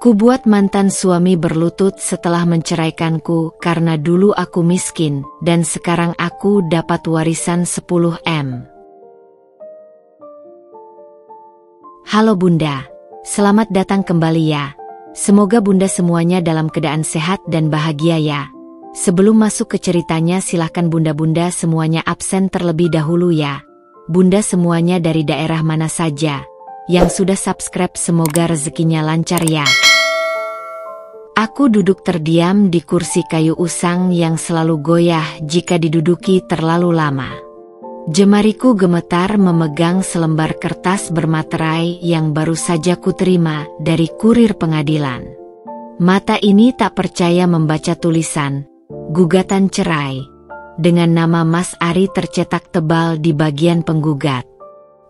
Kubuat mantan suami berlutut setelah menceraikanku karena dulu aku miskin dan sekarang aku dapat warisan 10 M. Halo Bunda, selamat datang kembali ya. Semoga Bunda semuanya dalam keadaan sehat dan bahagia ya. Sebelum masuk ke ceritanya silahkan Bunda-Bunda semuanya absen terlebih dahulu ya. Bunda semuanya dari daerah mana saja yang sudah subscribe semoga rezekinya lancar ya. Aku duduk terdiam di kursi kayu usang yang selalu goyah jika diduduki terlalu lama. Jemariku gemetar memegang selembar kertas bermaterai yang baru saja kuterima dari kurir pengadilan. Mata ini tak percaya membaca tulisan, gugatan cerai, dengan nama Mas Ari tercetak tebal di bagian penggugat.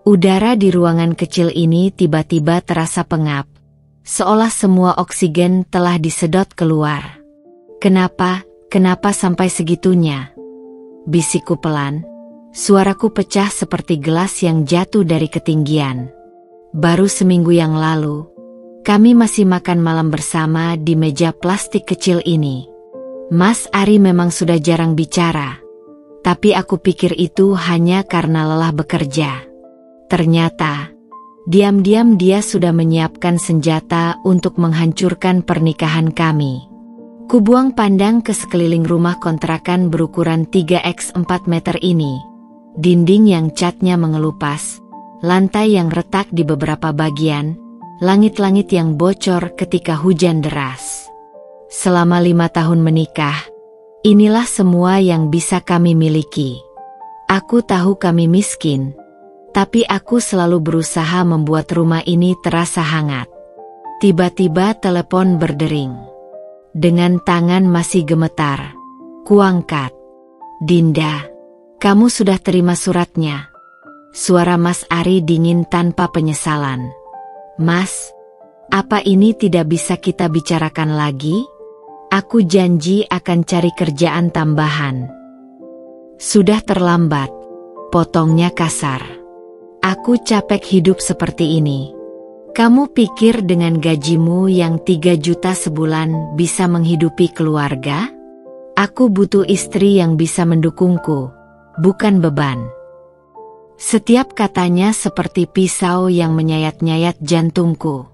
Udara di ruangan kecil ini tiba-tiba terasa pengap. Seolah semua oksigen telah disedot keluar. Kenapa sampai segitunya? Bisikku pelan, suaraku pecah seperti gelas yang jatuh dari ketinggian. Baru seminggu yang lalu, kami masih makan malam bersama di meja plastik kecil ini. Mas Ari memang sudah jarang bicara, tapi aku pikir itu hanya karena lelah bekerja. Ternyata diam-diam dia sudah menyiapkan senjata untuk menghancurkan pernikahan kami. Kubuang pandang ke sekeliling rumah kontrakan berukuran 3x4 meter ini. Dinding yang catnya mengelupas, lantai yang retak di beberapa bagian, langit-langit yang bocor ketika hujan deras. Selama 5 tahun menikah, inilah semua yang bisa kami miliki. Aku tahu kami miskin, tapi aku selalu berusaha membuat rumah ini terasa hangat. Tiba-tiba telepon berdering. Dengan tangan masih gemetar, kuangkat. Dinda, kamu sudah terima suratnya. Suara Mas Ari dingin tanpa penyesalan. Mas, apa ini tidak bisa kita bicarakan lagi? Aku janji akan cari kerjaan tambahan. Sudah terlambat, potongnya kasar. Aku capek hidup seperti ini. Kamu pikir dengan gajimu yang 3 juta sebulan bisa menghidupi keluarga? Aku butuh istri yang bisa mendukungku, bukan beban. Setiap katanya seperti pisau yang menyayat-nyayat jantungku.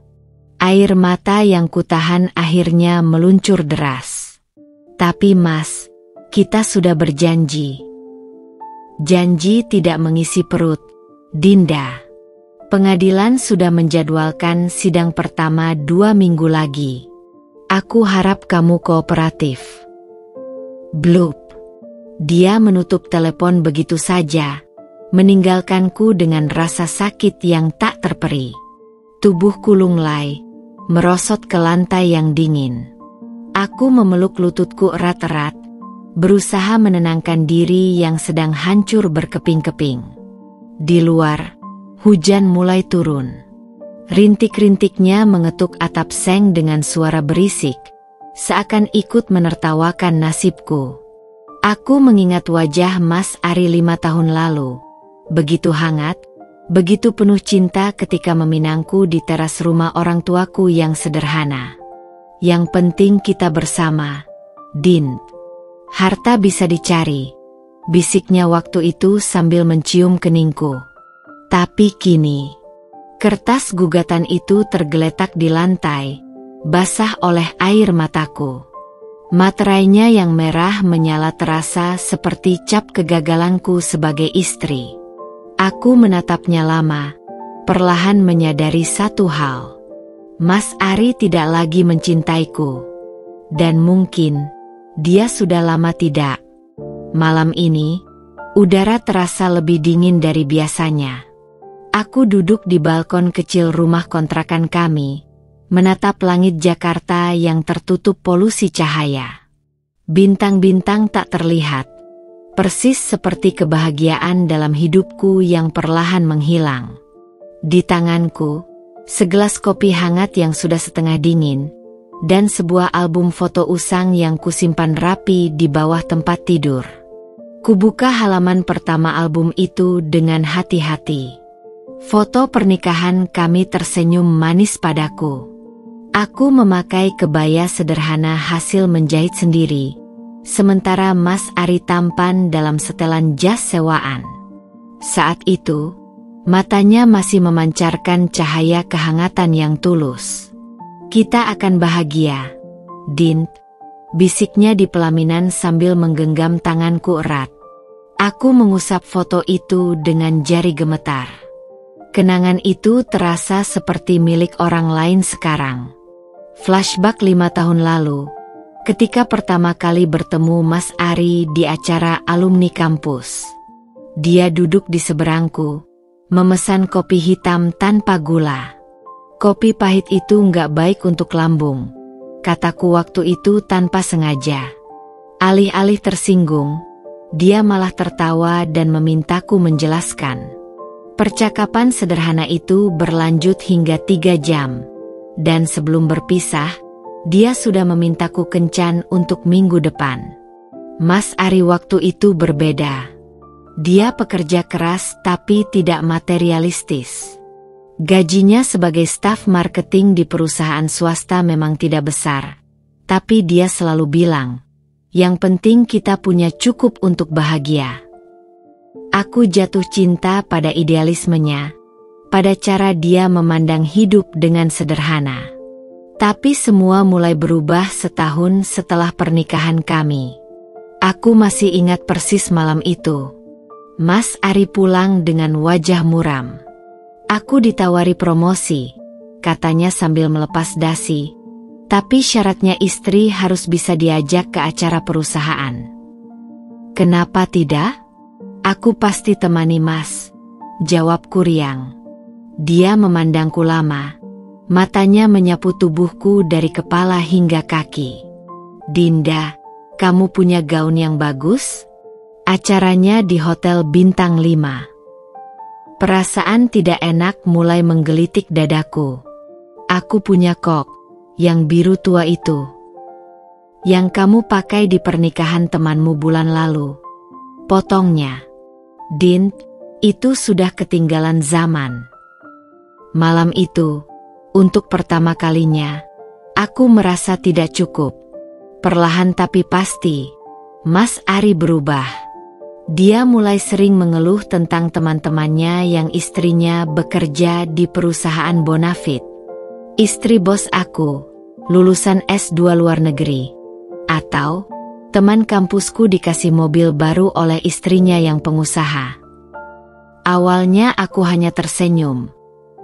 Air mata yang kutahan akhirnya meluncur deras. Tapi Mas, kita sudah berjanji. Janji tidak mengisi perut. Dinda, pengadilan sudah menjadwalkan sidang pertama 2 minggu lagi. Aku harap kamu kooperatif. Blup. Dia menutup telepon begitu saja, meninggalkanku dengan rasa sakit yang tak terperi. Tubuhku lunglai, merosot ke lantai yang dingin. Aku memeluk lututku erat-erat, berusaha menenangkan diri yang sedang hancur berkeping-keping. Di luar, hujan mulai turun. Rintik-rintiknya mengetuk atap seng dengan suara berisik, seakan ikut menertawakan nasibku. Aku mengingat wajah Mas Ari 5 tahun lalu. Begitu hangat, begitu penuh cinta ketika meminangku di teras rumah orang tuaku yang sederhana. Yang penting kita bersama, Din. Harta bisa dicari, bisiknya waktu itu sambil mencium keningku. Tapi kini, kertas gugatan itu tergeletak di lantai, basah oleh air mataku. Materainya yang merah menyala terasa seperti cap kegagalanku sebagai istri. Aku menatapnya lama, perlahan menyadari satu hal. Mas Ari tidak lagi mencintaiku. Dan mungkin, dia sudah lama tidak. Malam ini, udara terasa lebih dingin dari biasanya. Aku duduk di balkon kecil rumah kontrakan kami, menatap langit Jakarta yang tertutup polusi cahaya. Bintang-bintang tak terlihat, persis seperti kebahagiaan dalam hidupku yang perlahan menghilang. Di tanganku, segelas kopi hangat yang sudah setengah dingin, dan sebuah album foto usang yang kusimpan rapi di bawah tempat tidur. Kubuka halaman pertama album itu dengan hati-hati. Foto pernikahan kami tersenyum manis padaku. Aku memakai kebaya sederhana hasil menjahit sendiri, sementara Mas Ari tampan dalam setelan jas sewaan. Saat itu, matanya masih memancarkan cahaya kehangatan yang tulus. "Kita akan bahagia, Din," bisiknya di pelaminan sambil menggenggam tanganku erat. Aku mengusap foto itu dengan jari gemetar. Kenangan itu terasa seperti milik orang lain sekarang. Flashback 5 tahun lalu, ketika pertama kali bertemu Mas Ari di acara alumni kampus. Dia duduk di seberangku, memesan kopi hitam tanpa gula. "Kopi pahit itu nggak baik untuk lambung," kataku waktu itu tanpa sengaja. Alih-alih tersinggung, dia malah tertawa dan memintaku menjelaskan. Percakapan sederhana itu berlanjut hingga 3 jam, dan sebelum berpisah, dia sudah memintaku kencan untuk minggu depan. Mas Ari waktu itu berbeda. Dia pekerja keras tapi tidak materialistis. Gajinya sebagai staf marketing di perusahaan swasta memang tidak besar, tapi dia selalu bilang, "Yang penting kita punya cukup untuk bahagia." Aku jatuh cinta pada idealismenya, pada cara dia memandang hidup dengan sederhana. Tapi semua mulai berubah setahun setelah pernikahan kami. Aku masih ingat persis malam itu. Mas Ari pulang dengan wajah muram. "Aku ditawari promosi," katanya sambil melepas dasi. "Tapi syaratnya istri harus bisa diajak ke acara perusahaan." "Kenapa tidak? Aku pasti temani Mas," jawabku riang. Dia memandangku lama, matanya menyapu tubuhku dari kepala hingga kaki. "Dinda, kamu punya gaun yang bagus? Acaranya di hotel bintang 5. Perasaan tidak enak mulai menggelitik dadaku. "Aku punya kok, yang biru tua itu. Yang kamu pakai di pernikahan temanmu bulan lalu," potongnya. "Din, itu sudah ketinggalan zaman." Malam itu, untuk pertama kalinya, aku merasa tidak cukup. Perlahan tapi pasti, Mas Ari berubah. Dia mulai sering mengeluh tentang teman-temannya yang istrinya bekerja di perusahaan bonafit. Istri bos aku, lulusan S2 luar negeri. Atau, teman kampusku dikasih mobil baru oleh istrinya yang pengusaha. Awalnya aku hanya tersenyum.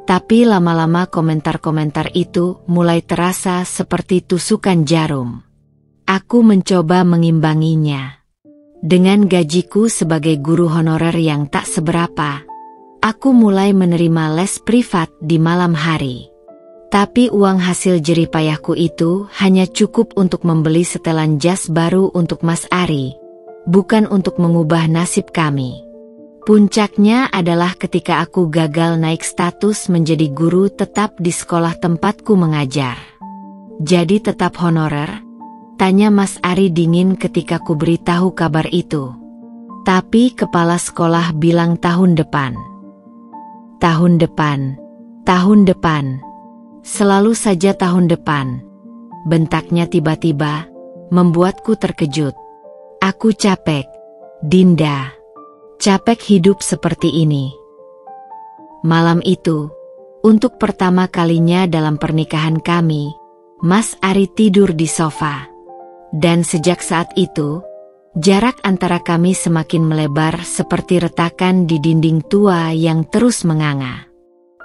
Tapi lama-lama komentar-komentar itu mulai terasa seperti tusukan jarum. Aku mencoba mengimbanginya. Dengan gajiku sebagai guru honorer yang tak seberapa, aku mulai menerima les privat di malam hari. Tapi uang hasil jerih payahku itu hanya cukup untuk membeli setelan jas baru untuk Mas Ari, bukan untuk mengubah nasib kami. Puncaknya adalah ketika aku gagal naik status menjadi guru tetap di sekolah tempatku mengajar. "Jadi tetap honorer?" tanya Mas Ari dingin ketika ku beritahu kabar itu. Tapi kepala sekolah bilang tahun depan. Tahun depan, tahun depan. Selalu saja tahun depan. Bentaknya tiba-tiba, membuatku terkejut. "Aku capek, Dinda. Capek hidup seperti ini." Malam itu, untuk pertama kalinya dalam pernikahan kami, Mas Ari tidur di sofa. Dan sejak saat itu, jarak antara kami semakin melebar seperti retakan di dinding tua yang terus menganga.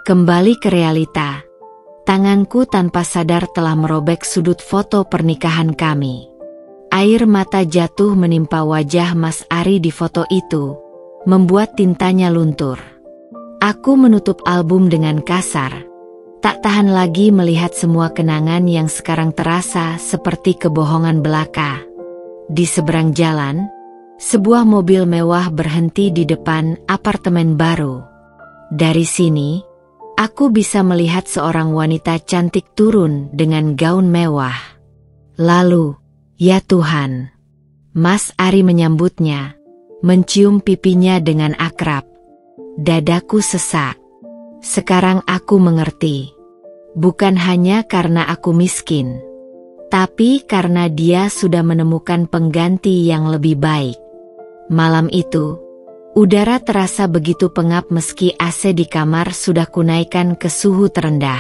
Kembali ke realita, tanganku tanpa sadar telah merobek sudut foto pernikahan kami. Air mata jatuh menimpa wajah Mas Ari di foto itu, membuat tintanya luntur. Aku menutup album dengan kasar, tak tahan lagi melihat semua kenangan yang sekarang terasa seperti kebohongan belaka. Di seberang jalan, sebuah mobil mewah berhenti di depan apartemen baru. Dari sini, aku bisa melihat seorang wanita cantik turun dengan gaun mewah. Lalu, ya Tuhan, Mas Ari menyambutnya, mencium pipinya dengan akrab. Dadaku sesak. Sekarang aku mengerti. Bukan hanya karena aku miskin, tapi karena dia sudah menemukan pengganti yang lebih baik. Malam itu, udara terasa begitu pengap meski AC di kamar sudah kunaikkan ke suhu terendah.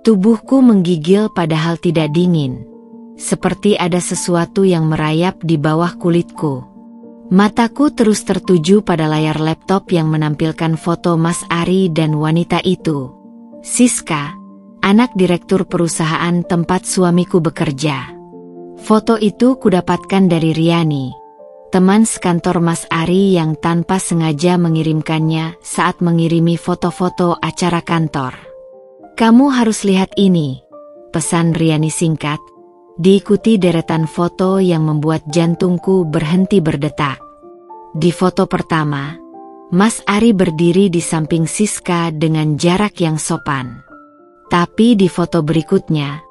Tubuhku menggigil padahal tidak dingin, seperti ada sesuatu yang merayap di bawah kulitku. Mataku terus tertuju pada layar laptop yang menampilkan foto Mas Ari dan wanita itu, Siska, anak direktur perusahaan tempat suamiku bekerja. Foto itu kudapatkan dari Riani, teman sekantor Mas Ari yang tanpa sengaja mengirimkannya saat mengirimi foto-foto acara kantor. "Kamu harus lihat ini," pesan Riani singkat, diikuti deretan foto yang membuat jantungku berhenti berdetak. Di foto pertama, Mas Ari berdiri di samping Siska dengan jarak yang sopan. Tapi di foto berikutnya,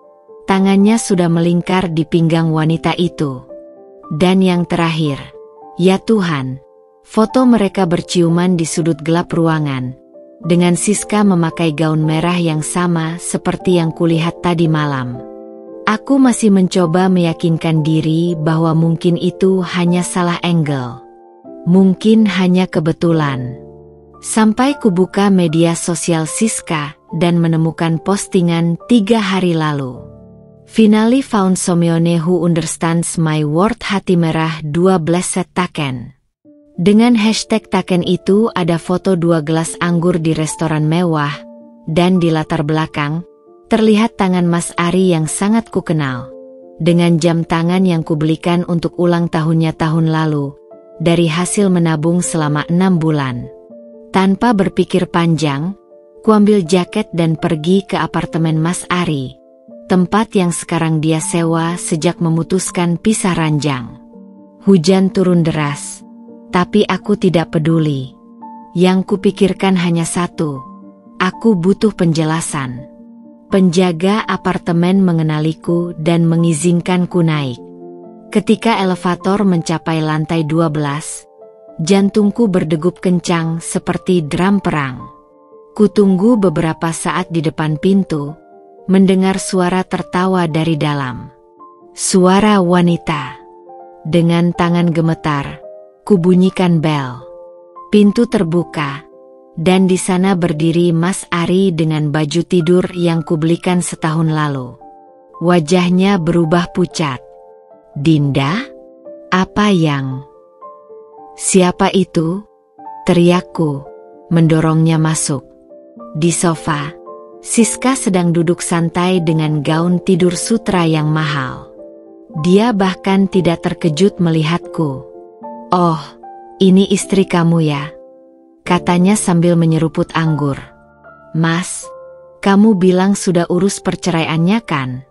tangannya sudah melingkar di pinggang wanita itu. Dan yang terakhir, ya Tuhan, foto mereka berciuman di sudut gelap ruangan, dengan Siska memakai gaun merah yang sama seperti yang kulihat tadi malam. Aku masih mencoba meyakinkan diri bahwa mungkin itu hanya salah angle. Mungkin hanya kebetulan. Sampai kubuka media sosial Siska dan menemukan postingan 3 hari lalu. "Finally found someone who understands my word, hati merah 12 set taken." Dengan hashtag taken itu ada foto 2 gelas anggur di restoran mewah, dan di latar belakang, terlihat tangan Mas Ari yang sangat kukenal, dengan jam tangan yang kubelikan untuk ulang tahunnya tahun lalu, dari hasil menabung selama 6 bulan. Tanpa berpikir panjang, kuambil jaket dan pergi ke apartemen Mas Ari, tempat yang sekarang dia sewa sejak memutuskan pisah ranjang. Hujan turun deras, tapi aku tidak peduli. Yang kupikirkan hanya satu, aku butuh penjelasan. Penjaga apartemen mengenaliku dan mengizinkanku naik. Ketika elevator mencapai lantai 12, jantungku berdegup kencang seperti drum perang. Kutunggu beberapa saat di depan pintu, mendengar suara tertawa dari dalam. Suara wanita. Dengan tangan gemetar, kubunyikan bel. Pintu terbuka, dan di sana berdiri Mas Ari dengan baju tidur yang kubelikan setahun lalu. Wajahnya berubah pucat. "Dinda? Apa yang..." "Siapa itu?" teriakku, mendorongnya masuk. Di sofa, Siska sedang duduk santai dengan gaun tidur sutra yang mahal. Dia bahkan tidak terkejut melihatku. "Oh, ini istri kamu ya?" katanya sambil menyeruput anggur. "Mas, kamu bilang sudah urus perceraiannya kan?"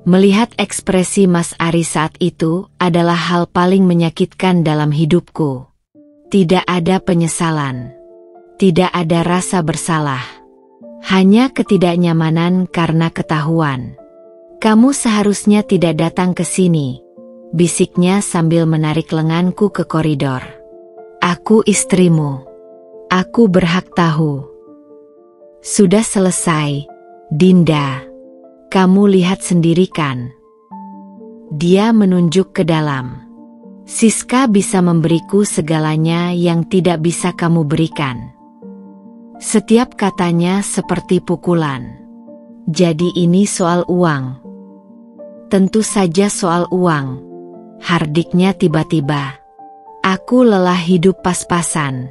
Melihat ekspresi Mas Ari saat itu adalah hal paling menyakitkan dalam hidupku. Tidak ada penyesalan. Tidak ada rasa bersalah. Hanya ketidaknyamanan karena ketahuan. "Kamu seharusnya tidak datang ke sini," bisiknya sambil menarik lenganku ke koridor. "Aku istrimu. Aku berhak tahu." "Sudah selesai, Dinda. Kamu lihat sendiri kan?" Dia menunjuk ke dalam. "Siska bisa memberiku segalanya yang tidak bisa kamu berikan." Setiap katanya seperti pukulan. "Jadi ini soal uang?" "Tentu saja soal uang," hardiknya tiba-tiba. "Aku lelah hidup pas-pasan.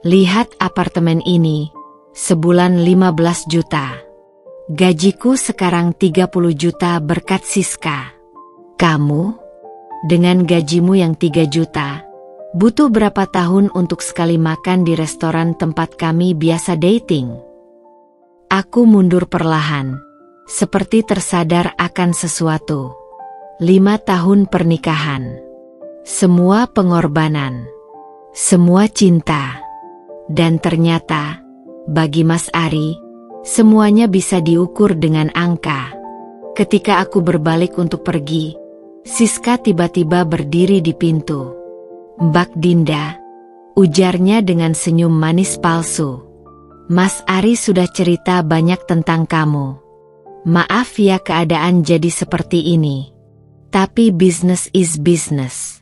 Lihat apartemen ini, sebulan 15 juta. Gajiku sekarang 30 juta berkat Siska. Kamu, dengan gajimu yang 3 juta, butuh berapa tahun untuk sekali makan di restoran tempat kami biasa dating?" Aku mundur perlahan, seperti tersadar akan sesuatu. 5 tahun pernikahan. Semua pengorbanan. Semua cinta. Dan ternyata, bagi Mas Ari, semuanya bisa diukur dengan angka. Ketika aku berbalik untuk pergi, Siska tiba-tiba berdiri di pintu. "Mbak Dinda," ujarnya dengan senyum manis palsu. Mas Ari sudah cerita banyak tentang kamu. Maaf ya keadaan jadi seperti ini. Tapi business is business.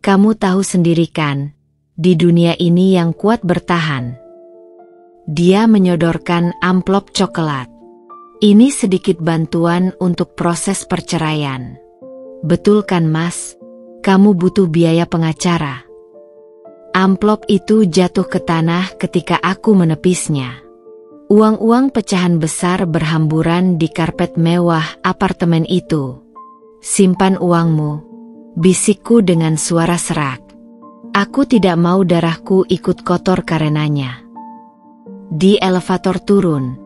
Kamu tahu sendiri kan, di dunia ini yang kuat bertahan. Dia menyodorkan amplop coklat. Ini sedikit bantuan untuk proses perceraian. Betul kan Mas? Kamu butuh biaya pengacara. Amplop itu jatuh ke tanah ketika aku menepisnya. Uang-uang pecahan besar berhamburan di karpet mewah apartemen itu. Simpan uangmu, bisikku dengan suara serak. Aku tidak mau darahku ikut kotor karenanya. Di elevator turun,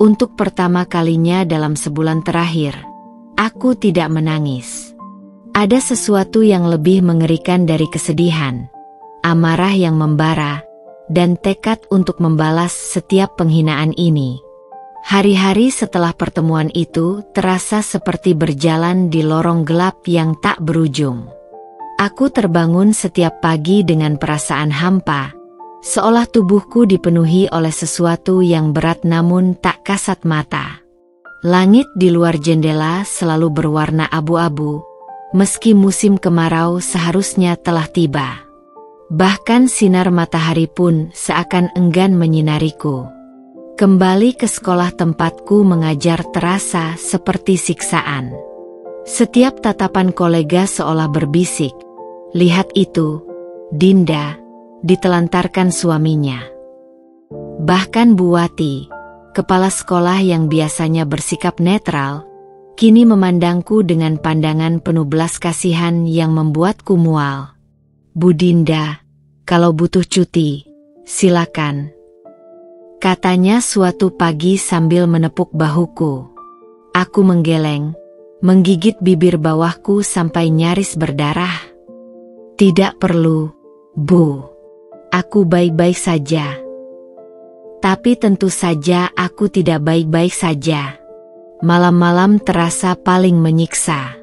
untuk pertama kalinya dalam sebulan terakhir, aku tidak menangis. Ada sesuatu yang lebih mengerikan dari kesedihan. Amarah yang membara, dan tekad untuk membalas setiap penghinaan ini. Hari-hari setelah pertemuan itu terasa seperti berjalan di lorong gelap yang tak berujung. Aku terbangun setiap pagi dengan perasaan hampa, seolah tubuhku dipenuhi oleh sesuatu yang berat namun tak kasat mata. Langit di luar jendela selalu berwarna abu-abu, meski musim kemarau seharusnya telah tiba. Bahkan sinar matahari pun seakan enggan menyinariku. Kembali ke sekolah tempatku mengajar terasa seperti siksaan. Setiap tatapan kolega seolah berbisik, "Lihat itu, Dinda," ditelantarkan suaminya. Bahkan Bu Wati, kepala sekolah yang biasanya bersikap netral, kini memandangku dengan pandangan penuh belas kasihan yang membuatku mual. "Bu Dinda, kalau butuh cuti, silakan," katanya suatu pagi sambil menepuk bahuku. Aku menggeleng, menggigit bibir bawahku sampai nyaris berdarah. "Tidak perlu, Bu. Aku baik-baik saja." Tapi tentu saja aku tidak baik-baik saja. Malam-malam terasa paling menyiksa.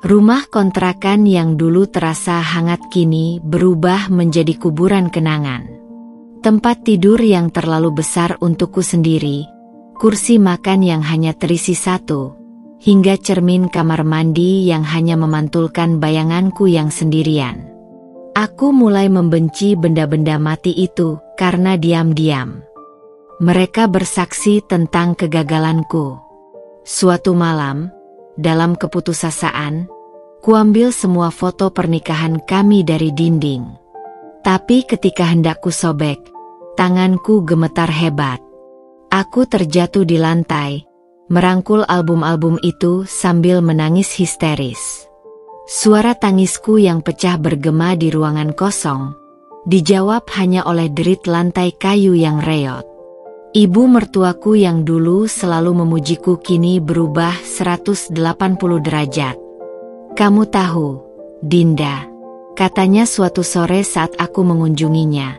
Rumah kontrakan yang dulu terasa hangat kini berubah menjadi kuburan kenangan. Tempat tidur yang terlalu besar untukku sendiri, kursi makan yang hanya terisi satu, hingga cermin kamar mandi yang hanya memantulkan bayanganku yang sendirian. Aku mulai membenci benda-benda mati itu karena diam-diam. Mereka bersaksi tentang kegagalanku. Suatu malam, dalam keputusasaan, kuambil semua foto pernikahan kami dari dinding. Tapi ketika hendak kusobek, tanganku gemetar hebat. Aku terjatuh di lantai, merangkul album-album itu sambil menangis histeris. Suara tangisku yang pecah bergema di ruangan kosong, dijawab hanya oleh derit lantai kayu yang reot. Ibu mertuaku yang dulu selalu memujiku kini berubah 180 derajat. "Kamu tahu, Dinda," katanya suatu sore saat aku mengunjunginya.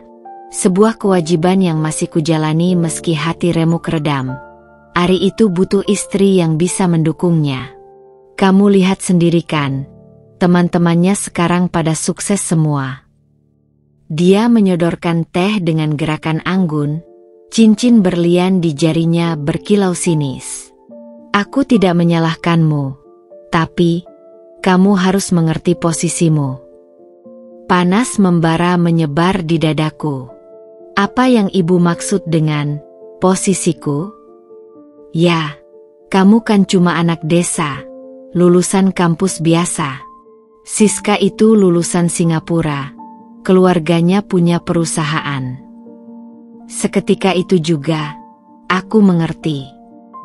"Sebuah kewajiban yang masih kujalani meski hati remuk redam. Ari itu butuh istri yang bisa mendukungnya. Kamu lihat sendiri kan, teman-temannya sekarang pada sukses semua." Dia menyodorkan teh dengan gerakan anggun, cincin berlian di jarinya berkilau sinis. "Aku tidak menyalahkanmu, tapi kamu harus mengerti posisimu." Panas membara menyebar di dadaku. Apa yang ibu maksud dengan posisiku? Ya, kamu kan cuma anak desa, lulusan kampus biasa. Siska itu lulusan Singapura, keluarganya punya perusahaan. Seketika itu juga, aku mengerti.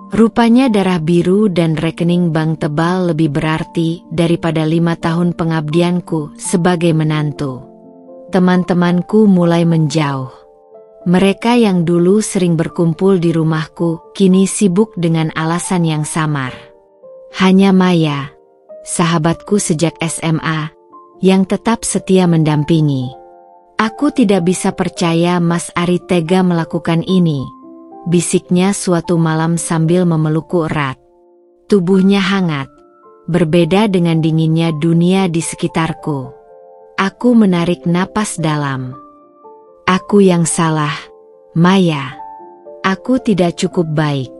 Rupanya darah biru dan rekening bank tebal lebih berarti daripada 5 tahun pengabdianku sebagai menantu. Teman-temanku mulai menjauh. Mereka yang dulu sering berkumpul di rumahku, kini sibuk dengan alasan yang samar. Hanya Maya, sahabatku sejak SMA, yang tetap setia mendampingi. "Aku tidak bisa percaya Mas Ari tega melakukan ini," bisiknya suatu malam sambil memelukku erat. Tubuhnya hangat, berbeda dengan dinginnya dunia di sekitarku. Aku menarik napas dalam. "Aku yang salah, Maya. Aku tidak cukup baik.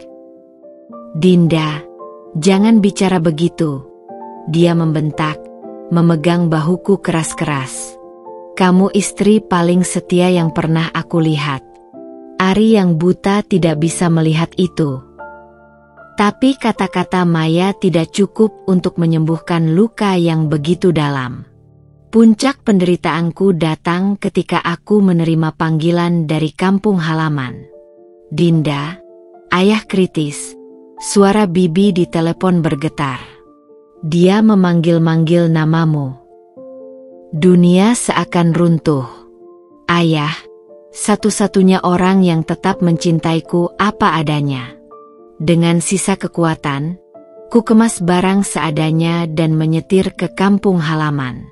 Dinda, jangan bicara begitu. Dia membentak, memegang bahuku keras-keras. Kamu istri paling setia yang pernah aku lihat. Ari yang buta tidak bisa melihat itu. Tapi kata-kata Maya tidak cukup untuk menyembuhkan luka yang begitu dalam. Puncak penderitaanku datang ketika aku menerima panggilan dari kampung halaman. Dinda, ayah kritis. Suara Bibi di telepon bergetar. Dia memanggil-manggil namamu. Dunia seakan runtuh. Ayah, satu-satunya orang yang tetap mencintaiku apa adanya. Dengan sisa kekuatan, ku kemas barang seadanya dan menyetir ke kampung halaman.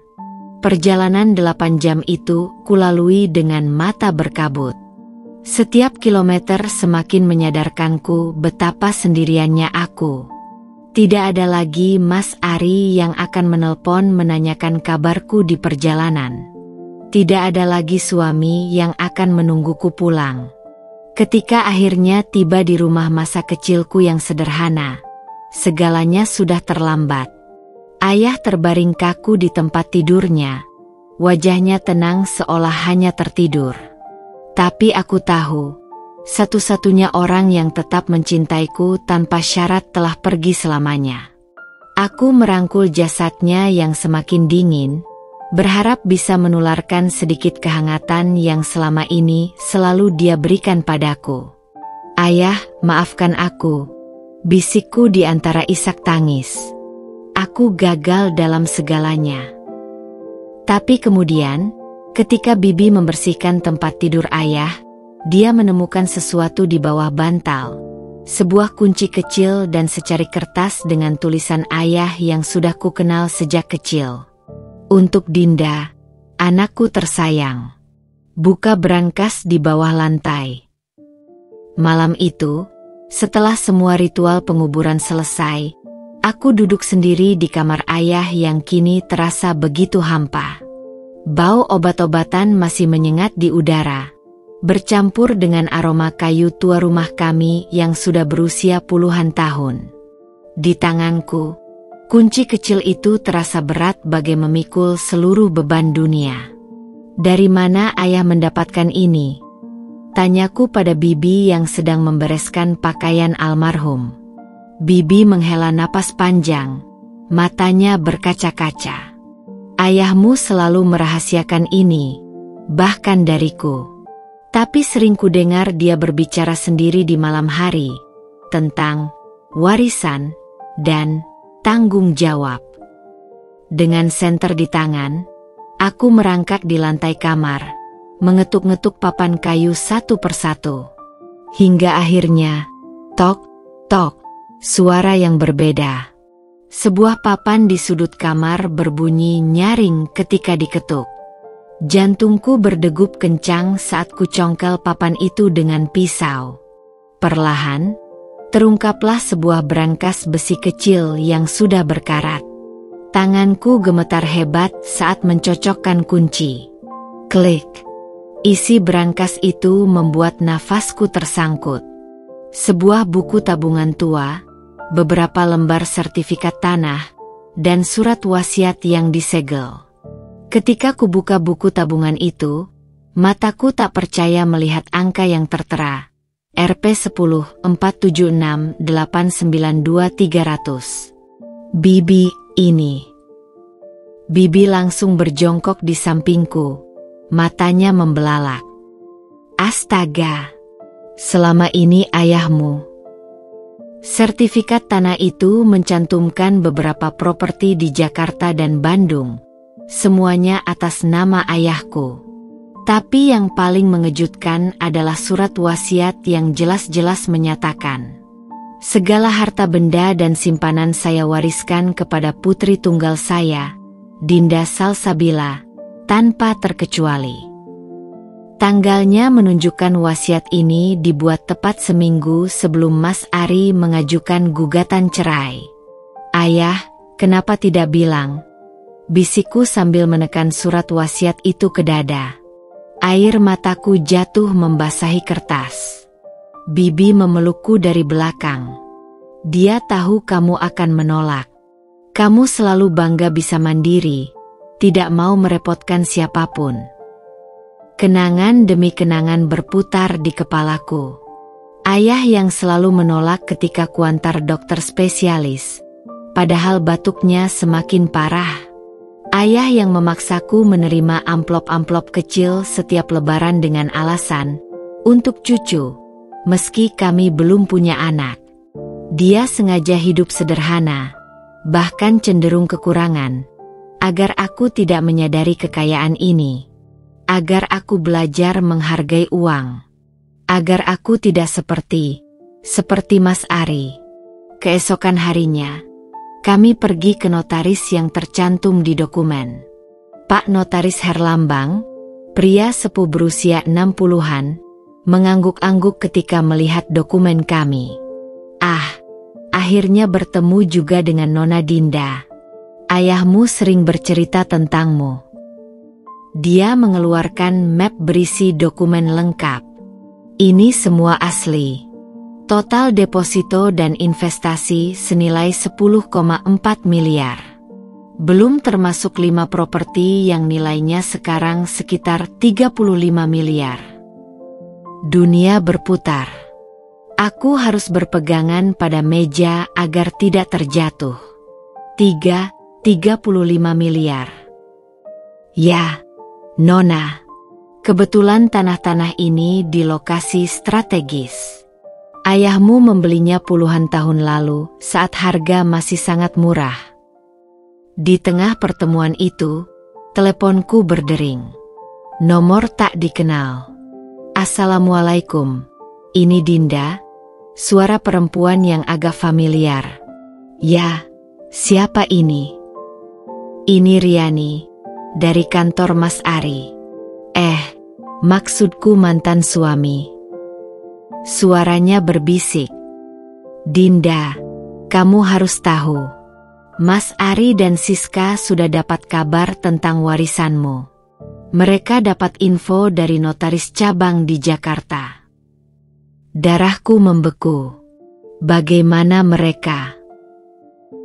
Perjalanan 8 jam itu kulalui dengan mata berkabut. Setiap kilometer semakin menyadarkanku betapa sendiriannya aku. Tidak ada lagi Mas Ari yang akan menelpon menanyakan kabarku di perjalanan. Tidak ada lagi suami yang akan menungguku pulang. Ketika akhirnya tiba di rumah masa kecilku yang sederhana, segalanya sudah terlambat. Ayah terbaring kaku di tempat tidurnya. Wajahnya tenang seolah hanya tertidur. Tapi aku tahu, satu-satunya orang yang tetap mencintaiku tanpa syarat telah pergi selamanya. Aku merangkul jasadnya yang semakin dingin, berharap bisa menularkan sedikit kehangatan yang selama ini selalu dia berikan padaku. Ayah, maafkan aku, bisikku di antara isak tangis. Aku gagal dalam segalanya. Tapi kemudian, ketika Bibi membersihkan tempat tidur ayah, dia menemukan sesuatu di bawah bantal. Sebuah kunci kecil dan secari kertas dengan tulisan ayah yang sudah ku kenal sejak kecil. Untuk Dinda, anakku tersayang. Buka brankas di bawah lantai. Malam itu, setelah semua ritual penguburan selesai, aku duduk sendiri di kamar ayah yang kini terasa begitu hampa. Bau obat-obatan masih menyengat di udara, bercampur dengan aroma kayu tua rumah kami yang sudah berusia puluhan tahun. Di tanganku, kunci kecil itu terasa berat bagai memikul seluruh beban dunia. Dari mana ayah mendapatkan ini? Tanyaku pada Bibi yang sedang membereskan pakaian almarhum. Bibi menghela napas panjang, matanya berkaca-kaca. Ayahmu selalu merahasiakan ini, bahkan dariku. Tapi sering kudengar dia berbicara sendiri di malam hari, tentang warisan dan tanggung jawab. Dengan senter di tangan, aku merangkak di lantai kamar, mengetuk-ngetuk papan kayu satu persatu. Hingga akhirnya, tok, tok, suara yang berbeda. Sebuah papan di sudut kamar berbunyi nyaring ketika diketuk. Jantungku berdegup kencang saat kucongkel papan itu dengan pisau. Perlahan, terungkaplah sebuah brankas besi kecil yang sudah berkarat. Tanganku gemetar hebat saat mencocokkan kunci. Klik. Isi brankas itu membuat nafasku tersangkut. Sebuah buku tabungan tua, beberapa lembar sertifikat tanah, dan surat wasiat yang disegel. Ketika kubuka buku tabungan itu, mataku tak percaya melihat angka yang tertera. Rp10, 476, 892, 300. Bibi, ini. Bibi langsung berjongkok di sampingku, matanya membelalak. Astaga, selama ini ayahmu. Sertifikat tanah itu mencantumkan beberapa properti di Jakarta dan Bandung, semuanya atas nama ayahku. Tapi yang paling mengejutkan adalah surat wasiat yang jelas-jelas menyatakan, segala harta benda dan simpanan saya wariskan kepada putri tunggal saya, Dinda Salsabila, tanpa terkecuali. Tanggalnya menunjukkan wasiat ini dibuat tepat seminggu sebelum Mas Ari mengajukan gugatan cerai. Ayah, kenapa tidak bilang? Bisikku sambil menekan surat wasiat itu ke dada. Air mataku jatuh membasahi kertas. Bibi memelukku dari belakang. Dia tahu kamu akan menolak. Kamu selalu bangga bisa mandiri, tidak mau merepotkan siapapun. Kenangan demi kenangan berputar di kepalaku. Ayah yang selalu menolak ketika kuantar dokter spesialis, padahal batuknya semakin parah. Ayah yang memaksaku menerima amplop-amplop kecil setiap lebaran dengan alasan, untuk cucu, meski kami belum punya anak. Dia sengaja hidup sederhana, bahkan cenderung kekurangan, agar aku tidak menyadari kekayaan ini. Agar aku belajar menghargai uang. Agar aku tidak seperti Mas Ari. Keesokan harinya, kami pergi ke notaris yang tercantum di dokumen. Pak Notaris Herlambang, pria sepuh berusia 60-an, mengangguk-angguk ketika melihat dokumen kami. Akhirnya bertemu juga dengan Nona Dinda. Ayahmu sering bercerita tentangmu. Dia mengeluarkan map berisi dokumen lengkap. Ini semua asli. Total deposito dan investasi senilai 10,4 miliar. Belum termasuk 5 properti yang nilainya sekarang sekitar 35 miliar. Dunia berputar. Aku harus berpegangan pada meja agar tidak terjatuh. 35 miliar. Ya, Nona. Kebetulan tanah-tanah ini di lokasi strategis. Ayahmu membelinya puluhan tahun lalu saat harga masih sangat murah. Di tengah pertemuan itu, teleponku berdering. Nomor tak dikenal. Assalamualaikum. Ini Dinda. Suara perempuan yang agak familiar. Ya, siapa ini? Ini Riani. Dari kantor Mas Ari. Maksudku mantan suami. Suaranya berbisik. Dinda, kamu harus tahu. Mas Ari dan Siska sudah dapat kabar tentang warisanmu. Mereka dapat info dari notaris cabang di Jakarta. Darahku membeku. Bagaimana mereka?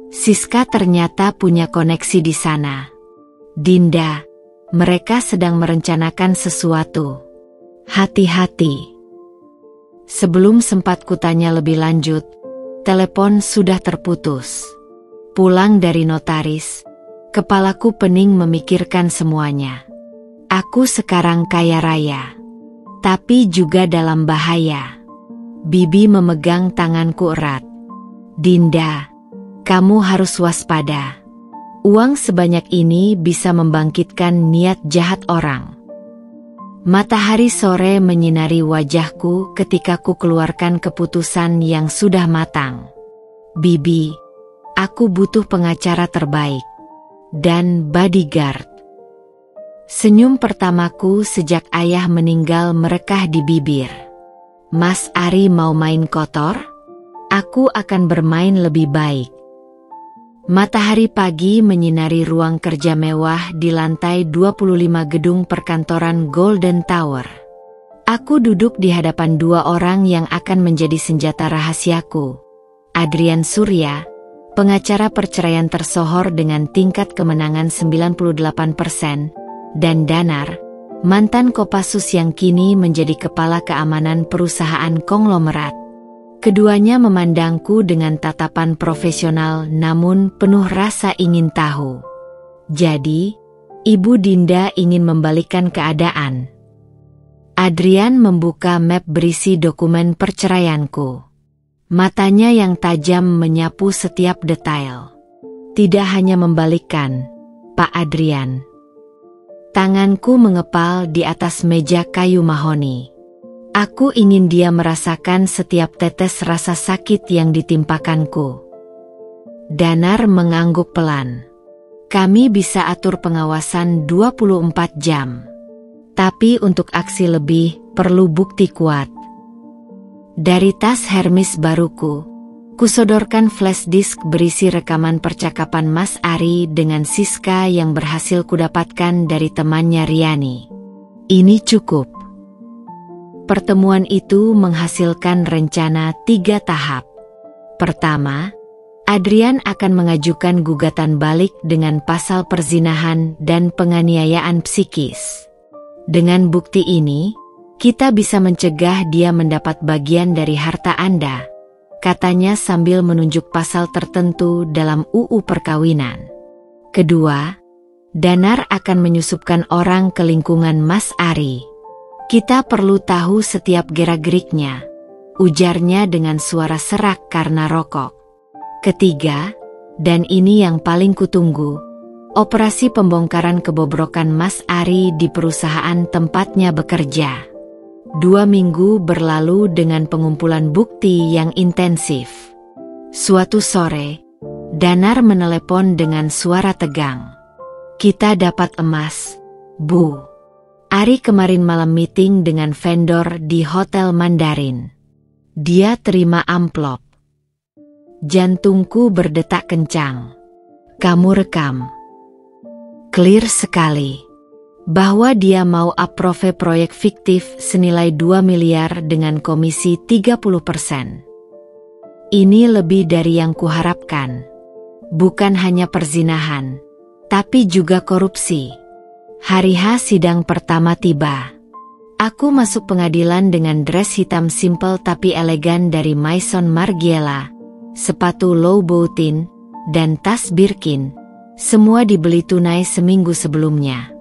Siska ternyata punya koneksi di sana. Dinda, mereka sedang merencanakan sesuatu. Hati-hati. Sebelum sempat kutanya lebih lanjut, telepon sudah terputus. Pulang dari notaris, kepalaku pening memikirkan semuanya. Aku sekarang kaya raya, tapi juga dalam bahaya. Bibi memegang tanganku erat. Dinda, kamu harus waspada. Uang sebanyak ini bisa membangkitkan niat jahat orang. Matahari sore menyinari wajahku ketika ku keluarkan keputusan yang sudah matang. Bibi, aku butuh pengacara terbaik. Dan bodyguard. Senyum pertamaku sejak ayah meninggal merekah di bibir. Mas Ari mau main kotor? Aku akan bermain lebih baik. Matahari pagi menyinari ruang kerja mewah di lantai 25 gedung perkantoran Golden Tower. Aku duduk di hadapan 2 orang yang akan menjadi senjata rahasiaku. Adrian Surya, pengacara perceraian tersohor dengan tingkat kemenangan 98%, dan Danar, mantan Kopassus yang kini menjadi kepala keamanan perusahaan konglomerat. Keduanya memandangku dengan tatapan profesional namun penuh rasa ingin tahu. Jadi, Ibu Dinda ingin membalikkan keadaan. Adrian membuka map berisi dokumen perceraianku. Matanya yang tajam menyapu setiap detail. Tidak hanya membalikkan, Pak Adrian. Tanganku mengepal di atas meja kayu mahoni. Aku ingin dia merasakan setiap tetes rasa sakit yang ditimpakanku. Danar mengangguk pelan. Kami bisa atur pengawasan 24 jam. Tapi untuk aksi lebih, perlu bukti kuat. Dari tas Hermes baruku, kusodorkan flash disk berisi rekaman percakapan Mas Ari dengan Siska yang berhasil kudapatkan dari temannya Riani. Ini cukup. Pertemuan itu menghasilkan rencana 3 tahap. Pertama, Adrian akan mengajukan gugatan balik dengan pasal perzinahan dan penganiayaan psikis. Dengan bukti ini, kita bisa mencegah dia mendapat bagian dari harta Anda, katanya sambil menunjuk pasal tertentu dalam UU Perkawinan. Kedua, Danar akan menyusupkan orang ke lingkungan Mas Ari. Kita perlu tahu setiap gerak-geriknya, ujarnya dengan suara serak karena rokok. Ketiga, dan ini yang paling kutunggu, operasi pembongkaran kebobrokan Mas Ari di perusahaan tempatnya bekerja. 2 minggu berlalu dengan pengumpulan bukti yang intensif. Suatu sore, Danar menelepon dengan suara tegang. Kita dapat emas, Bu. Ari kemarin malam meeting dengan vendor di Hotel Mandarin. Dia terima amplop. Jantungku berdetak kencang. Kamu rekam. Clear sekali. Bahwa dia mau approve proyek fiktif senilai 2 miliar dengan komisi 30%. Ini lebih dari yang kuharapkan. Bukan hanya perzinahan, tapi juga korupsi. Hari H sidang pertama tiba. Aku masuk pengadilan dengan dress hitam simple tapi elegan dari Maison Margiela, sepatu Louboutin, dan tas Birkin. Semua dibeli tunai seminggu sebelumnya.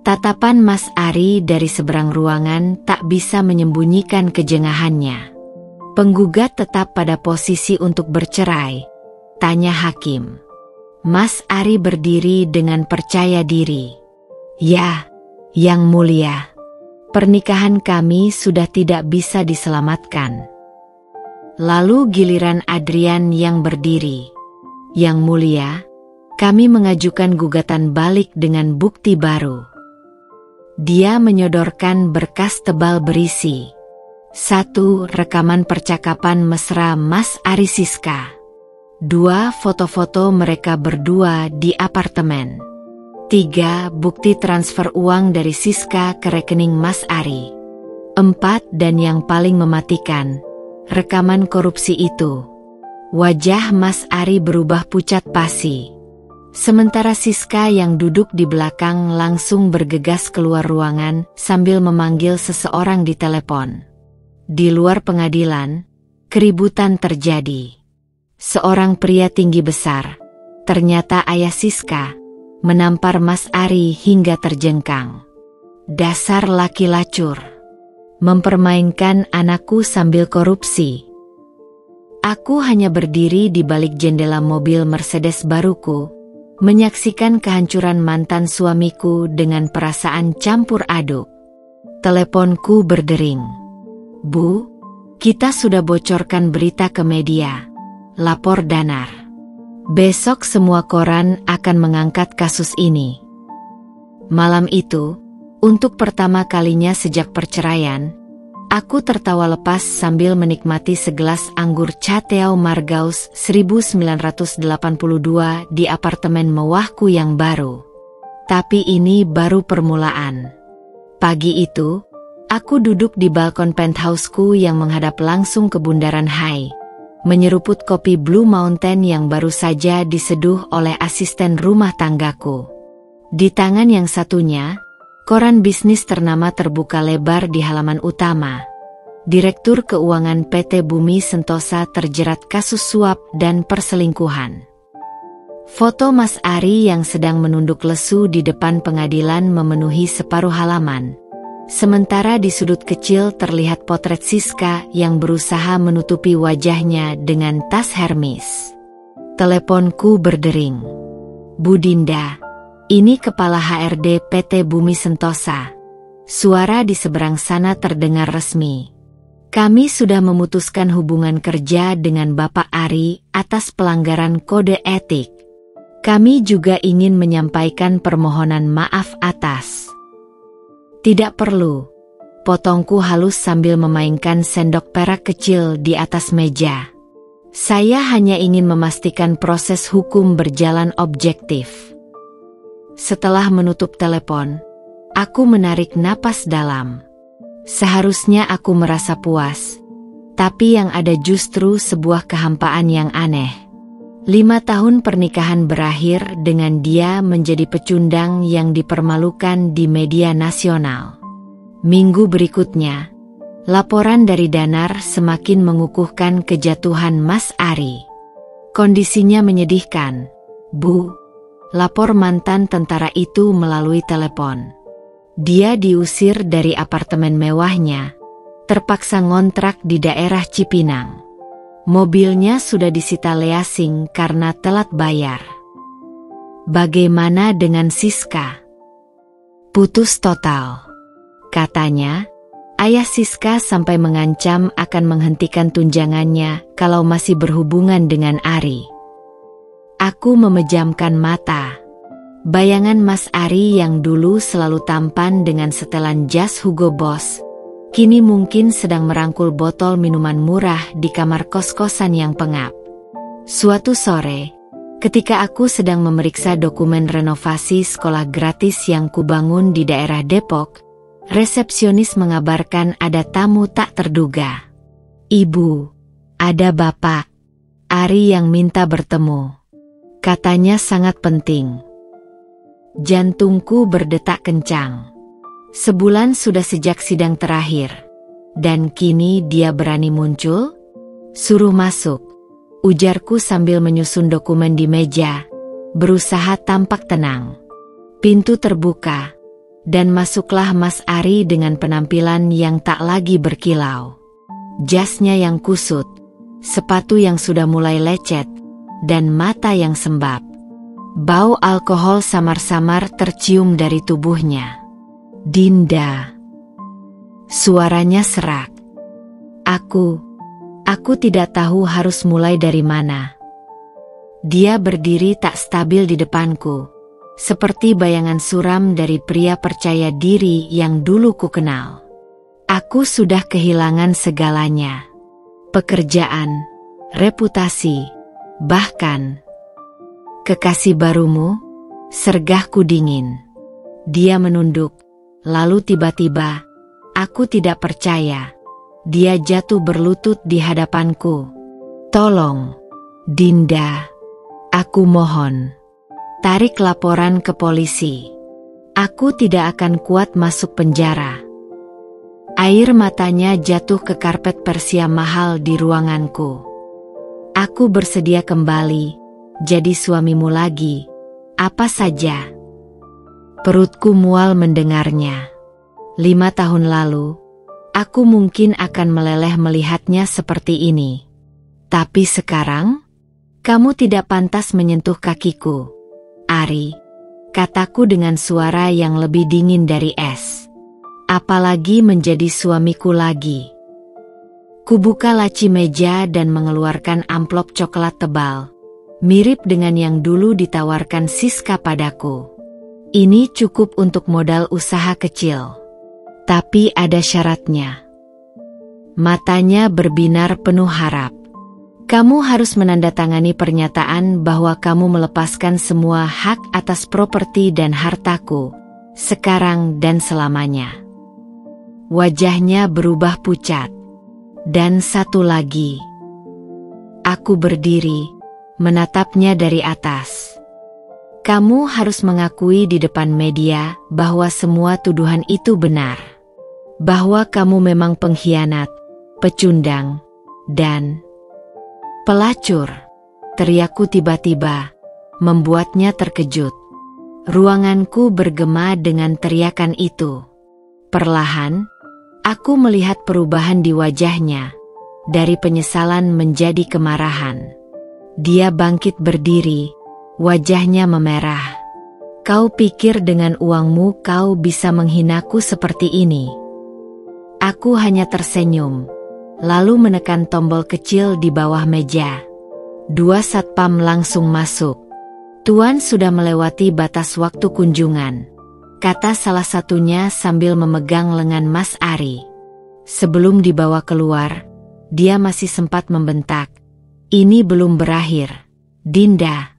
Tatapan Mas Ari dari seberang ruangan tak bisa menyembunyikan kejengahannya. Penggugat tetap pada posisi untuk bercerai, tanya hakim. Mas Ari berdiri dengan percaya diri. Ya, Yang Mulia, pernikahan kami sudah tidak bisa diselamatkan. Lalu giliran Adrian yang berdiri. Yang Mulia, kami mengajukan gugatan balik dengan bukti baru. Dia menyodorkan berkas tebal berisi. 1. Rekaman percakapan mesra Mas Ari Siska. 2. Foto-foto mereka berdua di apartemen. 3. Bukti transfer uang dari Siska ke rekening Mas Ari. 4. Dan yang paling mematikan, rekaman korupsi itu. Wajah Mas Ari berubah pucat pasi. Sementara Siska yang duduk di belakang langsung bergegas keluar ruangan sambil memanggil seseorang di telepon. Di luar pengadilan, keributan terjadi. Seorang pria tinggi besar, ternyata ayah Siska, menampar Mas Ari hingga terjengkang. Dasar laki lacur. Mempermainkan anakku sambil korupsi. Aku hanya berdiri di balik jendela mobil Mercedes baruku, menyaksikan kehancuran mantan suamiku dengan perasaan campur aduk. Teleponku berdering. Bu, kita sudah bocorkan berita ke media, lapor Danar. Besok semua koran akan mengangkat kasus ini. Malam itu, untuk pertama kalinya sejak perceraian, aku tertawa lepas sambil menikmati segelas anggur Chateau Margaux 1982 di apartemen mewahku yang baru. Tapi ini baru permulaan. Pagi itu, aku duduk di balkon penthouseku yang menghadap langsung ke Bundaran Hai, menyeruput kopi Blue Mountain yang baru saja diseduh oleh asisten rumah tanggaku. Di tangan yang satunya, koran bisnis ternama terbuka lebar di halaman utama. Direktur Keuangan PT Bumi Sentosa terjerat kasus suap dan perselingkuhan. Foto Mas Ari yang sedang menunduk lesu di depan pengadilan memenuhi separuh halaman. Sementara di sudut kecil terlihat potret Siska yang berusaha menutupi wajahnya dengan tas Hermes. Teleponku berdering. Bu Dinda, ini kepala HRD PT Bumi Sentosa. Suara di seberang sana terdengar resmi. Kami sudah memutuskan hubungan kerja dengan Bapak Ari atas pelanggaran kode etik. Kami juga ingin menyampaikan permohonan maaf atas. Tidak perlu, potongku halus sambil memainkan sendok perak kecil di atas meja. Saya hanya ingin memastikan proses hukum berjalan objektif. Setelah menutup telepon, aku menarik napas dalam. Seharusnya aku merasa puas. Tapi yang ada justru sebuah kehampaan yang aneh. 5 tahun pernikahan berakhir dengan dia menjadi pecundang yang dipermalukan di media nasional. Minggu berikutnya, laporan dari Danar semakin mengukuhkan kejatuhan Mas Ari. Kondisinya menyedihkan, Bu. Lapor mantan tentara itu melalui telepon. Dia diusir dari apartemen mewahnya, terpaksa ngontrak di daerah Cipinang. Mobilnya sudah disita leasing karena telat bayar. Bagaimana dengan Siska? Putus total. Katanya, ayah Siska sampai mengancam akan menghentikan tunjangannya kalau masih berhubungan dengan Ari. Aku memejamkan mata. Bayangan Mas Ari yang dulu selalu tampan dengan setelan jas Hugo Boss, kini mungkin sedang merangkul botol minuman murah di kamar kos-kosan yang pengap. Suatu sore, ketika aku sedang memeriksa dokumen renovasi sekolah gratis yang kubangun di daerah Depok, resepsionis mengabarkan ada tamu tak terduga. Ibu, ada Bapak Ari yang minta bertemu. Katanya sangat penting. Jantungku berdetak kencang. Sebulan sudah sejak sidang terakhir. Dan kini dia berani muncul? Suruh masuk, ujarku sambil menyusun dokumen di meja, berusaha tampak tenang. Pintu terbuka, dan masuklah Mas Ari dengan penampilan yang tak lagi berkilau. Jasnya yang kusut, sepatu yang sudah mulai lecet, dan mata yang sembab. Bau alkohol samar-samar tercium dari tubuhnya. Dinda. Suaranya serak. Aku tidak tahu harus mulai dari mana. Dia berdiri tak stabil di depanku, seperti bayangan suram dari pria percaya diri yang dulu ku kenal. Aku sudah kehilangan segalanya. Pekerjaan, reputasi, bahkan kekasih barumu, sergahku dingin. Dia menunduk, lalu tiba-tiba, aku tidak percaya. Dia jatuh berlutut di hadapanku. Tolong, Dinda, aku mohon. Tarik laporan ke polisi. Aku tidak akan kuat masuk penjara. Air matanya jatuh ke karpet persia mahal di ruanganku. Aku bersedia kembali, jadi suamimu lagi, apa saja. Perutku mual mendengarnya. 5 tahun lalu, aku mungkin akan meleleh melihatnya seperti ini. Tapi sekarang, kamu tidak pantas menyentuh kakiku, Ari, kataku dengan suara yang lebih dingin dari es. Apalagi menjadi suamiku lagi. Kubuka laci meja dan mengeluarkan amplop coklat tebal, mirip dengan yang dulu ditawarkan Siska padaku. Ini cukup untuk modal usaha kecil. Tapi ada syaratnya. Matanya berbinar penuh harap. Kamu harus menandatangani pernyataan bahwa kamu melepaskan semua hak atas properti dan hartaku, sekarang dan selamanya. Wajahnya berubah pucat. Dan satu lagi. Aku berdiri, menatapnya dari atas. Kamu harus mengakui di depan media bahwa semua tuduhan itu benar. Bahwa kamu memang pengkhianat, pecundang, dan pelacur. Teriakku tiba-tiba, membuatnya terkejut. Ruanganku bergema dengan teriakan itu. Perlahan, aku melihat perubahan di wajahnya, dari penyesalan menjadi kemarahan. Dia bangkit berdiri, wajahnya memerah. Kau pikir dengan uangmu kau bisa menghinaku seperti ini? Aku hanya tersenyum, lalu menekan tombol kecil di bawah meja. 2 satpam langsung masuk. Tuan sudah melewati batas waktu kunjungan, kata salah satunya sambil memegang lengan Mas Ari. Sebelum dibawa keluar, dia masih sempat membentak. Ini belum berakhir, Dinda.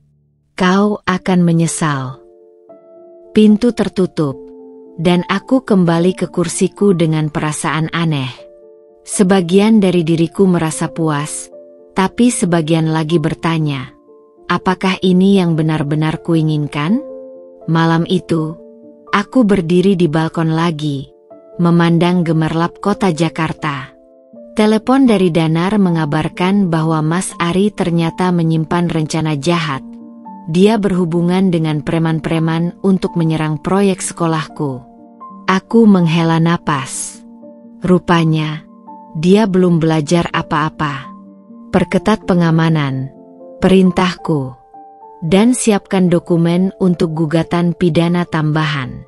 Kau akan menyesal. Pintu tertutup. Dan aku kembali ke kursiku dengan perasaan aneh. Sebagian dari diriku merasa puas, tapi sebagian lagi bertanya, apakah ini yang benar-benar kuinginkan? Malam itu, aku berdiri di balkon lagi, memandang gemerlap kota Jakarta. Telepon dari Danar mengabarkan bahwa Mas Ari ternyata menyimpan rencana jahat. Dia berhubungan dengan preman-preman untuk menyerang proyek sekolahku. Aku menghela napas. Rupanya, dia belum belajar apa-apa. Perketat pengamanan, perintahku, dan siapkan dokumen untuk gugatan pidana tambahan.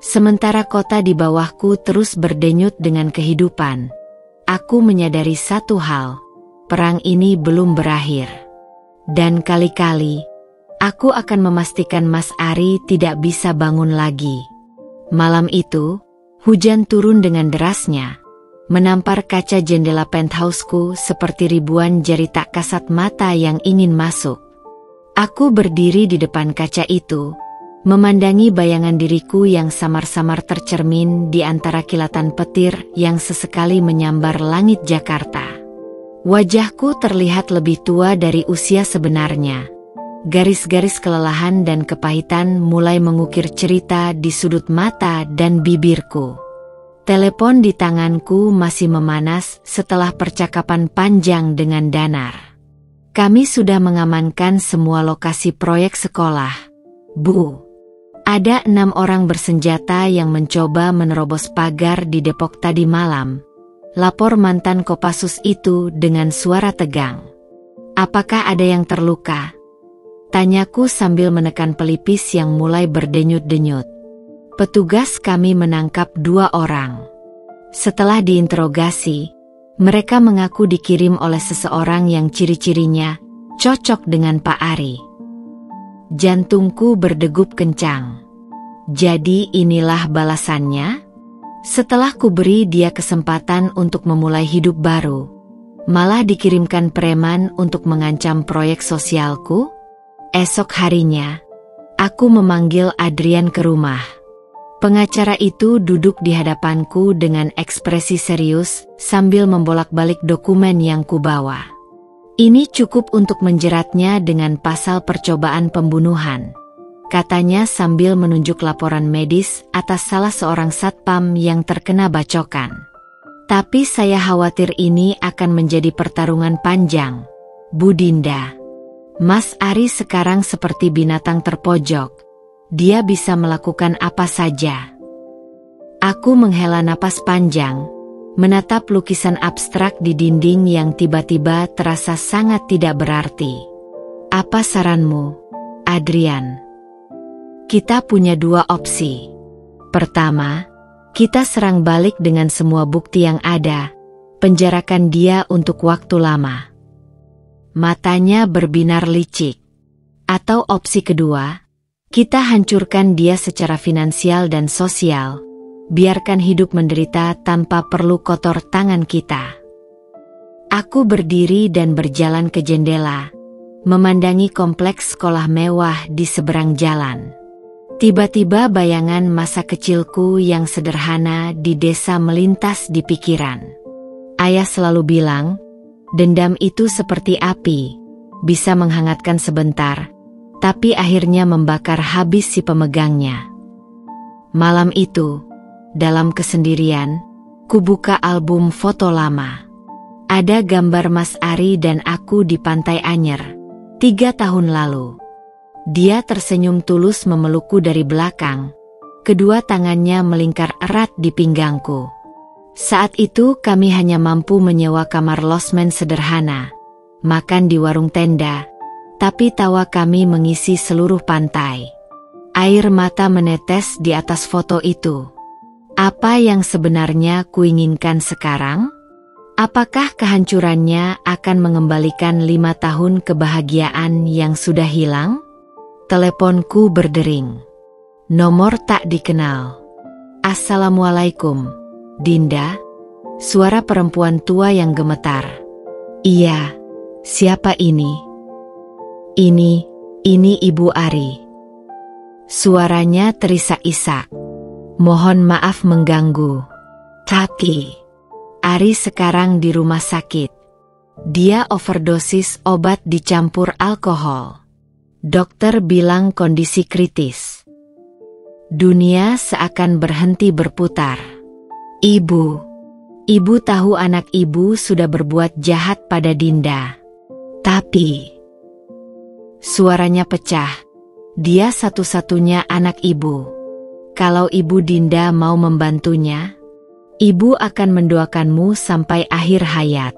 Sementara kota di bawahku terus berdenyut dengan kehidupan, aku menyadari satu hal, perang ini belum berakhir. Dan kali-kali, aku akan memastikan Mas Ari tidak bisa bangun lagi. Malam itu, hujan turun dengan derasnya, menampar kaca jendela penthouseku seperti ribuan jari tak kasat mata yang ingin masuk. Aku berdiri di depan kaca itu, memandangi bayangan diriku yang samar-samar tercermin di antara kilatan petir yang sesekali menyambar langit Jakarta. Wajahku terlihat lebih tua dari usia sebenarnya. Garis-garis kelelahan dan kepahitan mulai mengukir cerita di sudut mata dan bibirku. Telepon di tanganku masih memanas setelah percakapan panjang dengan Danar. Kami sudah mengamankan semua lokasi proyek sekolah, Bu. Ada 6 orang bersenjata yang mencoba menerobos pagar di Depok tadi malam. Lapor mantan Kopassus itu dengan suara tegang. Apakah ada yang terluka? Tanyaku sambil menekan pelipis yang mulai berdenyut-denyut. Petugas kami menangkap 2 orang. Setelah diinterogasi, mereka mengaku dikirim oleh seseorang yang ciri-cirinya cocok dengan Pak Ari. Jantungku berdegup kencang. Jadi inilah balasannya? Setelah kuberi dia kesempatan untuk memulai hidup baru, malah dikirimkan preman untuk mengancam proyek sosialku? Esok harinya, aku memanggil Adrian ke rumah. Pengacara itu duduk di hadapanku dengan ekspresi serius sambil membolak-balik dokumen yang kubawa. Ini cukup untuk menjeratnya dengan pasal percobaan pembunuhan, katanya sambil menunjuk laporan medis atas salah seorang satpam yang terkena bacokan. Tapi saya khawatir ini akan menjadi pertarungan panjang, Bu Dinda. Mas Ari sekarang seperti binatang terpojok. Dia bisa melakukan apa saja. Aku menghela napas panjang, menatap lukisan abstrak di dinding yang tiba-tiba terasa sangat tidak berarti. Apa saranmu, Adrian? Kita punya 2 opsi. Pertama, kita serang balik dengan semua bukti yang ada, penjarakan dia untuk waktu lama. Matanya berbinar licik. Atau opsi kedua, kita hancurkan dia secara finansial dan sosial, biarkan hidup menderita tanpa perlu kotor tangan kita. Aku berdiri dan berjalan ke jendela, memandangi kompleks sekolah mewah di seberang jalan. Tiba-tiba bayangan masa kecilku yang sederhana di desa melintas di pikiran. Ayah selalu bilang, dendam itu seperti api, bisa menghangatkan sebentar, tapi akhirnya membakar habis si pemegangnya. Malam itu, dalam kesendirian, kubuka album foto lama. Ada gambar Mas Ari dan aku di Pantai Anyer, 3 tahun lalu. Dia tersenyum tulus memelukku dari belakang, kedua tangannya melingkar erat di pinggangku. Saat itu kami hanya mampu menyewa kamar losmen sederhana, makan di warung tenda, tapi tawa kami mengisi seluruh pantai. Air mata menetes di atas foto itu. Apa yang sebenarnya kuinginkan sekarang? Apakah kehancurannya akan mengembalikan 5 tahun kebahagiaan yang sudah hilang? Teleponku berdering. Nomor tak dikenal. Assalamualaikum, Dinda. Suara perempuan tua yang gemetar. Iya, siapa ini? Ini Ibu Ari. Suaranya terisak-isak. Mohon maaf mengganggu. Tapi Ari sekarang di rumah sakit. Dia overdosis obat dicampur alkohol. Dokter bilang kondisi kritis. Dunia seakan berhenti berputar. Ibu tahu anak ibu sudah berbuat jahat pada Dinda. Tapi suaranya pecah. Dia satu-satunya anak ibu. Kalau ibu Dinda mau membantunya, ibu akan mendoakanmu sampai akhir hayat.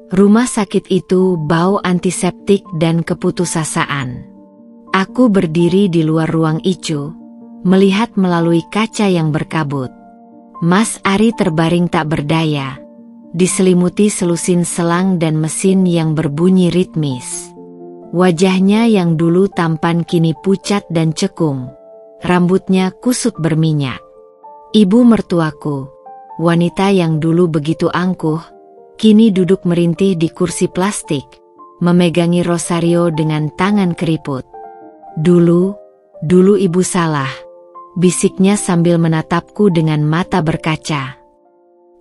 Rumah sakit itu bau antiseptik dan keputusasaan. Aku berdiri di luar ruang ICU, melihat melalui kaca yang berkabut. Mas Ari terbaring tak berdaya, diselimuti selusin selang dan mesin yang berbunyi ritmis. Wajahnya yang dulu tampan kini pucat dan cekung, rambutnya kusut berminyak. Ibu mertuaku, wanita yang dulu begitu angkuh, kini duduk merintih di kursi plastik, memegangi rosario dengan tangan keriput. Dulu ibu salah, bisiknya sambil menatapku dengan mata berkaca.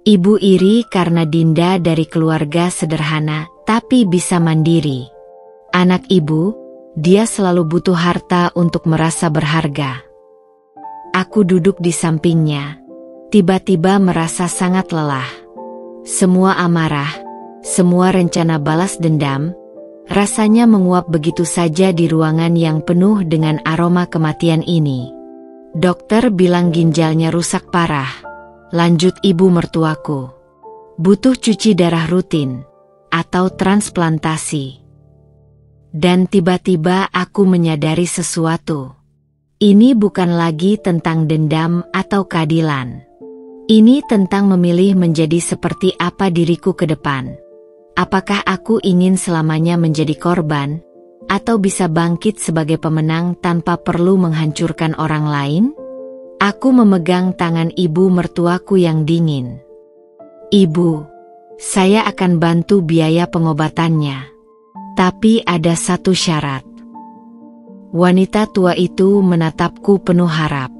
Ibu iri karena Dinda dari keluarga sederhana tapi bisa mandiri. Anak ibu, dia selalu butuh harta untuk merasa berharga. Aku duduk di sampingnya, tiba-tiba merasa sangat lelah. Semua amarah, semua rencana balas dendam, rasanya menguap begitu saja di ruangan yang penuh dengan aroma kematian ini. Dokter bilang ginjalnya rusak parah, lanjut ibu mertuaku. Butuh cuci darah rutin, atau transplantasi. Dan tiba-tiba aku menyadari sesuatu. Ini bukan lagi tentang dendam atau keadilan. Ini tentang memilih menjadi seperti apa diriku ke depan. Apakah aku ingin selamanya menjadi korban, atau bisa bangkit sebagai pemenang tanpa perlu menghancurkan orang lain? Aku memegang tangan ibu mertuaku yang dingin. Ibu, saya akan bantu biaya pengobatannya. Tapi ada satu syarat. Wanita tua itu menatapku penuh harap.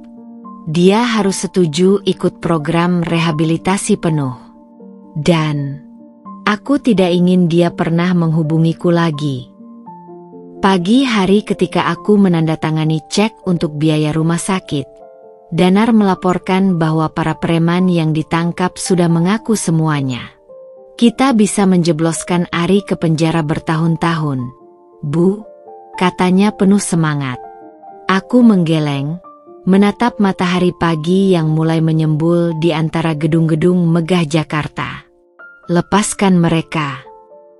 Dia harus setuju ikut program rehabilitasi penuh. Dan aku tidak ingin dia pernah menghubungiku lagi. Pagi hari ketika aku menandatangani cek untuk biaya rumah sakit, Danar melaporkan bahwa para preman yang ditangkap sudah mengaku semuanya. Kita bisa menjebloskan Ari ke penjara bertahun-tahun. Bu, katanya penuh semangat. Aku menggeleng, menatap matahari pagi yang mulai menyembul di antara gedung-gedung megah Jakarta. Lepaskan mereka.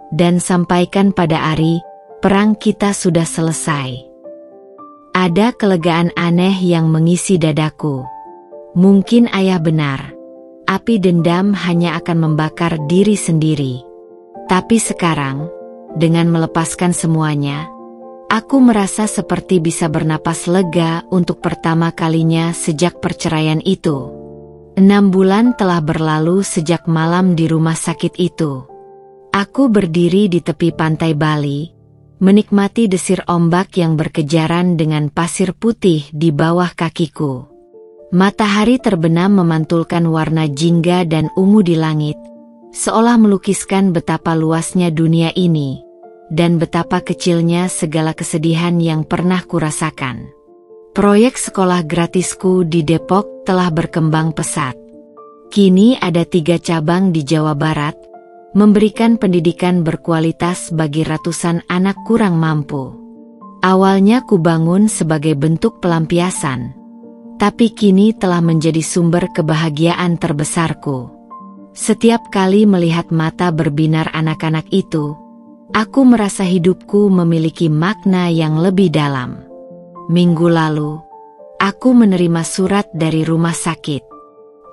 Dan sampaikan pada Ari, perang kita sudah selesai. Ada kelegaan aneh yang mengisi dadaku. Mungkin ayah benar. Api dendam hanya akan membakar diri sendiri. Tapi sekarang, dengan melepaskan semuanya, aku merasa seperti bisa bernapas lega untuk pertama kalinya sejak perceraian itu. 6 bulan telah berlalu sejak malam di rumah sakit itu. Aku berdiri di tepi pantai Bali, menikmati desir ombak yang berkejaran dengan pasir putih di bawah kakiku. Matahari terbenam memantulkan warna jingga dan ungu di langit, seolah melukiskan betapa luasnya dunia ini, dan betapa kecilnya segala kesedihan yang pernah kurasakan. Proyek sekolah gratisku di Depok telah berkembang pesat. Kini ada 3 cabang di Jawa Barat, memberikan pendidikan berkualitas bagi ratusan anak kurang mampu. Awalnya kubangun sebagai bentuk pelampiasan, tapi kini telah menjadi sumber kebahagiaan terbesarku. Setiap kali melihat mata berbinar anak-anak itu, aku merasa hidupku memiliki makna yang lebih dalam. Minggu lalu, aku menerima surat dari rumah sakit.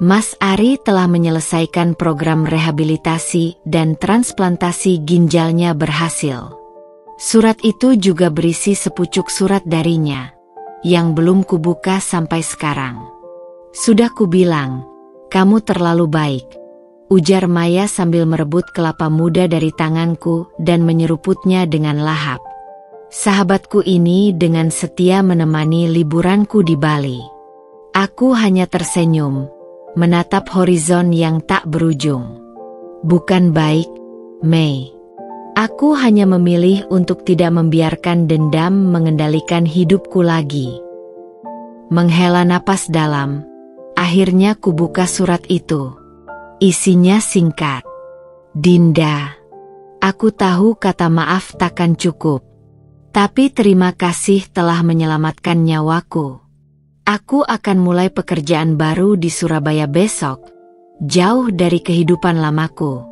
Mas Ari telah menyelesaikan program rehabilitasi dan transplantasi ginjalnya berhasil. Surat itu juga berisi sepucuk surat darinya, yang belum kubuka sampai sekarang. Sudah kubilang, kamu terlalu baik, ujar Maya sambil merebut kelapa muda dari tanganku dan menyeruputnya dengan lahap. Sahabatku ini dengan setia menemani liburanku di Bali. Aku hanya tersenyum, menatap horizon yang tak berujung. Bukan baik, Mei. Aku hanya memilih untuk tidak membiarkan dendam mengendalikan hidupku lagi. Menghela napas dalam, akhirnya kubuka surat itu. Isinya singkat. Dinda, aku tahu kata maaf takkan cukup. Tapi terima kasih telah menyelamatkan nyawaku. Aku akan mulai pekerjaan baru di Surabaya besok, jauh dari kehidupan lamaku.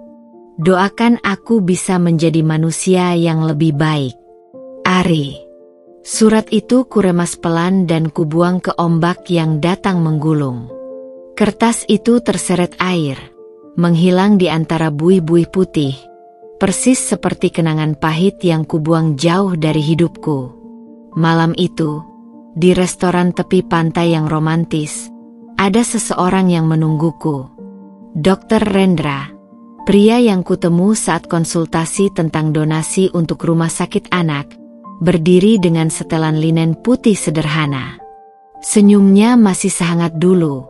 Doakan aku bisa menjadi manusia yang lebih baik. Ari. Surat itu kuremas pelan dan kubuang ke ombak yang datang menggulung. Kertas itu terseret air, menghilang di antara buih-buih putih, persis seperti kenangan pahit yang kubuang jauh dari hidupku. Malam itu, di restoran tepi pantai yang romantis, ada seseorang yang menungguku. Dr. Rendra, pria yang kutemu saat konsultasi tentang donasi untuk rumah sakit anak, berdiri dengan setelan linen putih sederhana. Senyumnya masih sehangat dulu,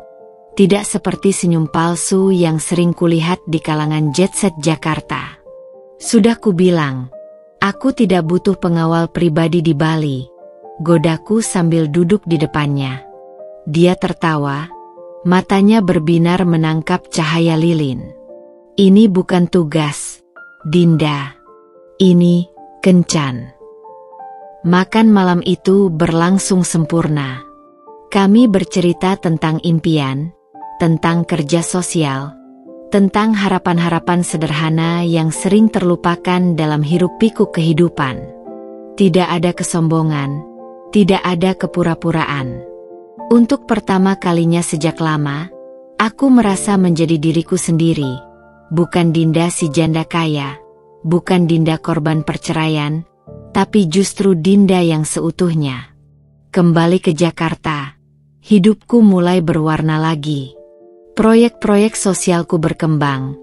tidak seperti senyum palsu yang sering kulihat di kalangan jet set Jakarta. Sudah kubilang, aku tidak butuh pengawal pribadi di Bali, godaku sambil duduk di depannya. Dia tertawa, matanya berbinar menangkap cahaya lilin. Ini bukan tugas, Dinda. Ini kencan. Makan malam itu berlangsung sempurna. Kami bercerita tentang impian, tentang kerja sosial, tentang harapan-harapan sederhana yang sering terlupakan dalam hiruk-pikuk kehidupan. Tidak ada kesombongan, tidak ada kepura-puraan. Untuk pertama kalinya sejak lama, aku merasa menjadi diriku sendiri. Bukan Dinda si janda kaya, bukan Dinda korban perceraian, tapi justru Dinda yang seutuhnya. Kembali ke Jakarta, hidupku mulai berwarna lagi. Proyek-proyek sosialku berkembang,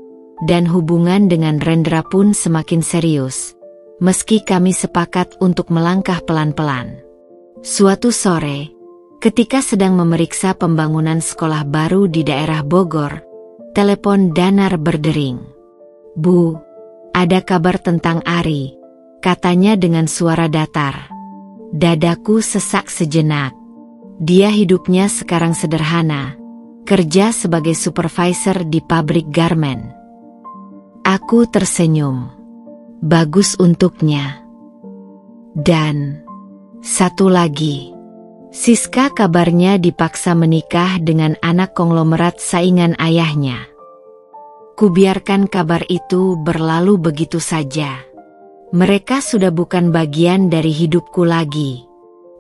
dan hubungan dengan Rendra pun semakin serius, meski kami sepakat untuk melangkah pelan-pelan. Suatu sore, ketika sedang memeriksa pembangunan sekolah baru di daerah Bogor, telepon Danar berdering. Bu, ada kabar tentang Ari, katanya dengan suara datar. Dadaku sesak sejenak. Dia hidupnya sekarang sederhana, kerja sebagai supervisor di pabrik garmen. Aku tersenyum. Bagus untuknya. Dan satu lagi. Siska kabarnya dipaksa menikah dengan anak konglomerat saingan ayahnya. Kubiarkan kabar itu berlalu begitu saja. Mereka sudah bukan bagian dari hidupku lagi.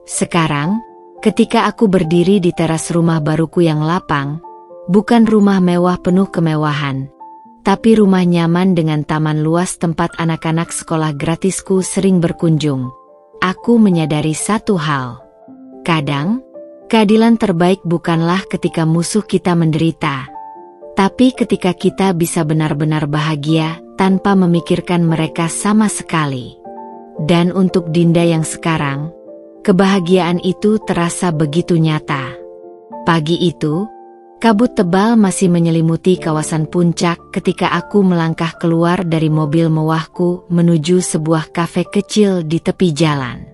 Sekarang, ketika aku berdiri di teras rumah baruku yang lapang, bukan rumah mewah penuh kemewahan, tapi rumah nyaman dengan taman luas tempat anak-anak sekolah gratisku sering berkunjung, aku menyadari satu hal. Kadang, keadilan terbaik bukanlah ketika musuh kita menderita, tapi ketika kita bisa benar-benar bahagia tanpa memikirkan mereka sama sekali. Dan untuk Dinda yang sekarang, kebahagiaan itu terasa begitu nyata. Pagi itu, kabut tebal masih menyelimuti kawasan puncak ketika aku melangkah keluar dari mobil mewahku menuju sebuah kafe kecil di tepi jalan.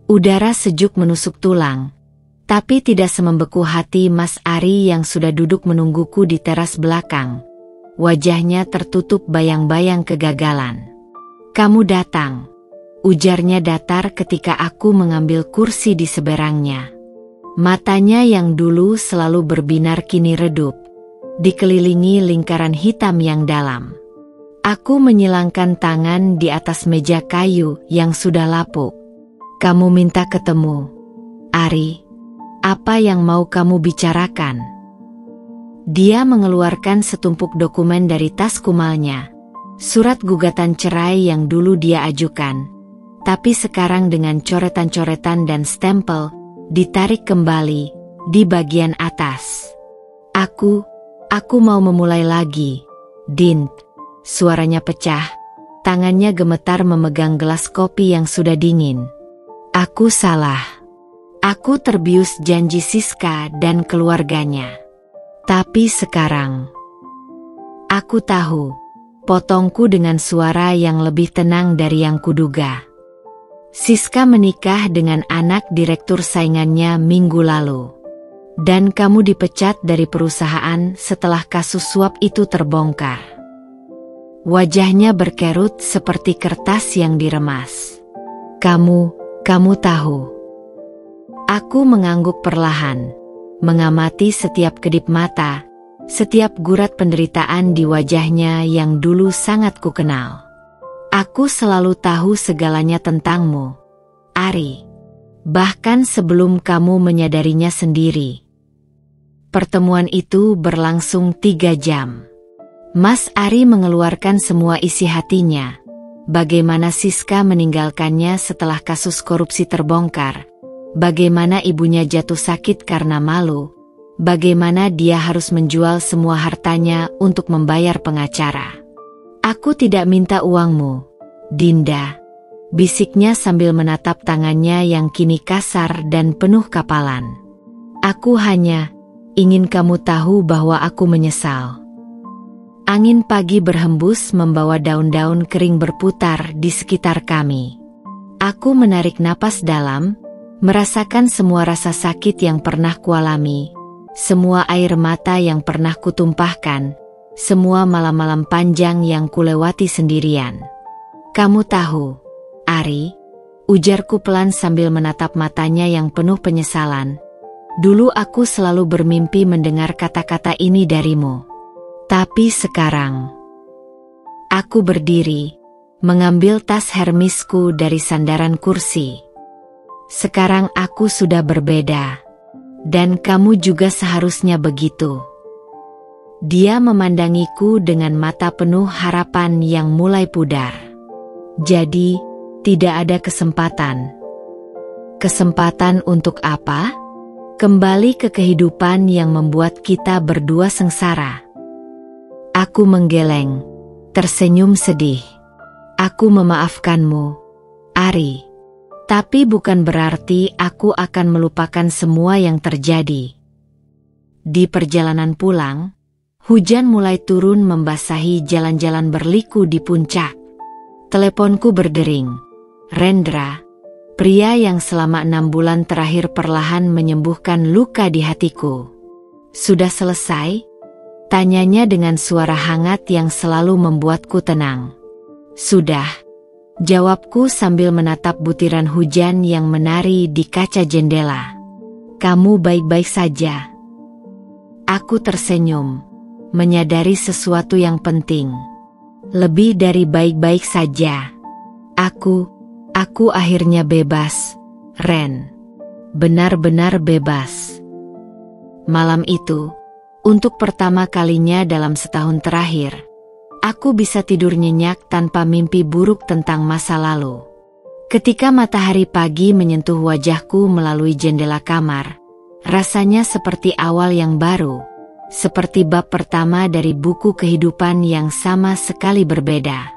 Udara sejuk menusuk tulang, tapi tidak semembeku hati Mas Ari yang sudah duduk menungguku di teras belakang. Wajahnya tertutup bayang-bayang kegagalan. Kamu datang, ujarnya datar ketika aku mengambil kursi di seberangnya. Matanya yang dulu selalu berbinar kini redup, dikelilingi lingkaran hitam yang dalam. Aku menyilangkan tangan di atas meja kayu yang sudah lapuk. Kamu minta ketemu, Ari. Apa yang mau kamu bicarakan? Dia mengeluarkan setumpuk dokumen dari tas kumalnya. Surat gugatan cerai yang dulu dia ajukan, tapi sekarang dengan coretan-coretan dan stempel, ditarik kembali di bagian atas. Aku mau memulai lagi, Din. Suaranya pecah, tangannya gemetar memegang gelas kopi yang sudah dingin. Aku salah. Aku terbius janji Siska dan keluarganya. Tapi sekarang, aku tahu, potongku dengan suara yang lebih tenang dari yang kuduga. Siska menikah dengan anak direktur saingannya minggu lalu. Dan kamu dipecat dari perusahaan setelah kasus suap itu terbongkar. Wajahnya berkerut seperti kertas yang diremas. Kamu tahu. Aku mengangguk perlahan, mengamati setiap kedip mata, setiap gurat penderitaan di wajahnya yang dulu sangat kukenal. Aku selalu tahu segalanya tentangmu, Ari. Bahkan sebelum kamu menyadarinya sendiri. Pertemuan itu berlangsung 3 jam. Mas Ari mengeluarkan semua isi hatinya. Bagaimana Siska meninggalkannya setelah kasus korupsi terbongkar. Bagaimana ibunya jatuh sakit karena malu. Bagaimana dia harus menjual semua hartanya untuk membayar pengacara. Aku tidak minta uangmu, Dinda, bisiknya sambil menatap tangannya yang kini kasar dan penuh kapalan. Aku hanya ingin kamu tahu bahwa aku menyesal. Angin pagi berhembus membawa daun-daun kering berputar di sekitar kami. Aku menarik napas dalam, merasakan semua rasa sakit yang pernah kualami, semua air mata yang pernah kutumpahkan, semua malam-malam panjang yang kulewati sendirian. Kamu tahu, Ari, ujarku pelan sambil menatap matanya yang penuh penyesalan. Dulu aku selalu bermimpi mendengar kata-kata ini darimu. Tapi sekarang, aku berdiri, mengambil tas Hermisku dari sandaran kursi. Sekarang aku sudah berbeda, dan kamu juga seharusnya begitu. Dia memandangiku dengan mata penuh harapan yang mulai pudar. Jadi, tidak ada kesempatan. Kesempatan untuk apa? Kembali ke kehidupan yang membuat kita berdua sengsara. Aku menggeleng, tersenyum sedih. Aku memaafkanmu, Ari. Tapi bukan berarti aku akan melupakan semua yang terjadi. Di perjalanan pulang, hujan mulai turun membasahi jalan-jalan berliku di puncak. Teleponku berdering. Rendra, pria yang selama 6 bulan terakhir perlahan menyembuhkan luka di hatiku. Sudah selesai? Tanyanya dengan suara hangat yang selalu membuatku tenang. Sudah, jawabku sambil menatap butiran hujan yang menari di kaca jendela. Kamu baik-baik saja? Aku tersenyum, menyadari sesuatu yang penting. Lebih dari baik-baik saja. Aku akhirnya bebas, Ren. Benar-benar bebas. Malam itu, untuk pertama kalinya dalam setahun terakhir, aku bisa tidur nyenyak tanpa mimpi buruk tentang masa lalu. Ketika matahari pagi menyentuh wajahku melalui jendela kamar, rasanya seperti awal yang baru, seperti bab pertama dari buku kehidupan yang sama sekali berbeda.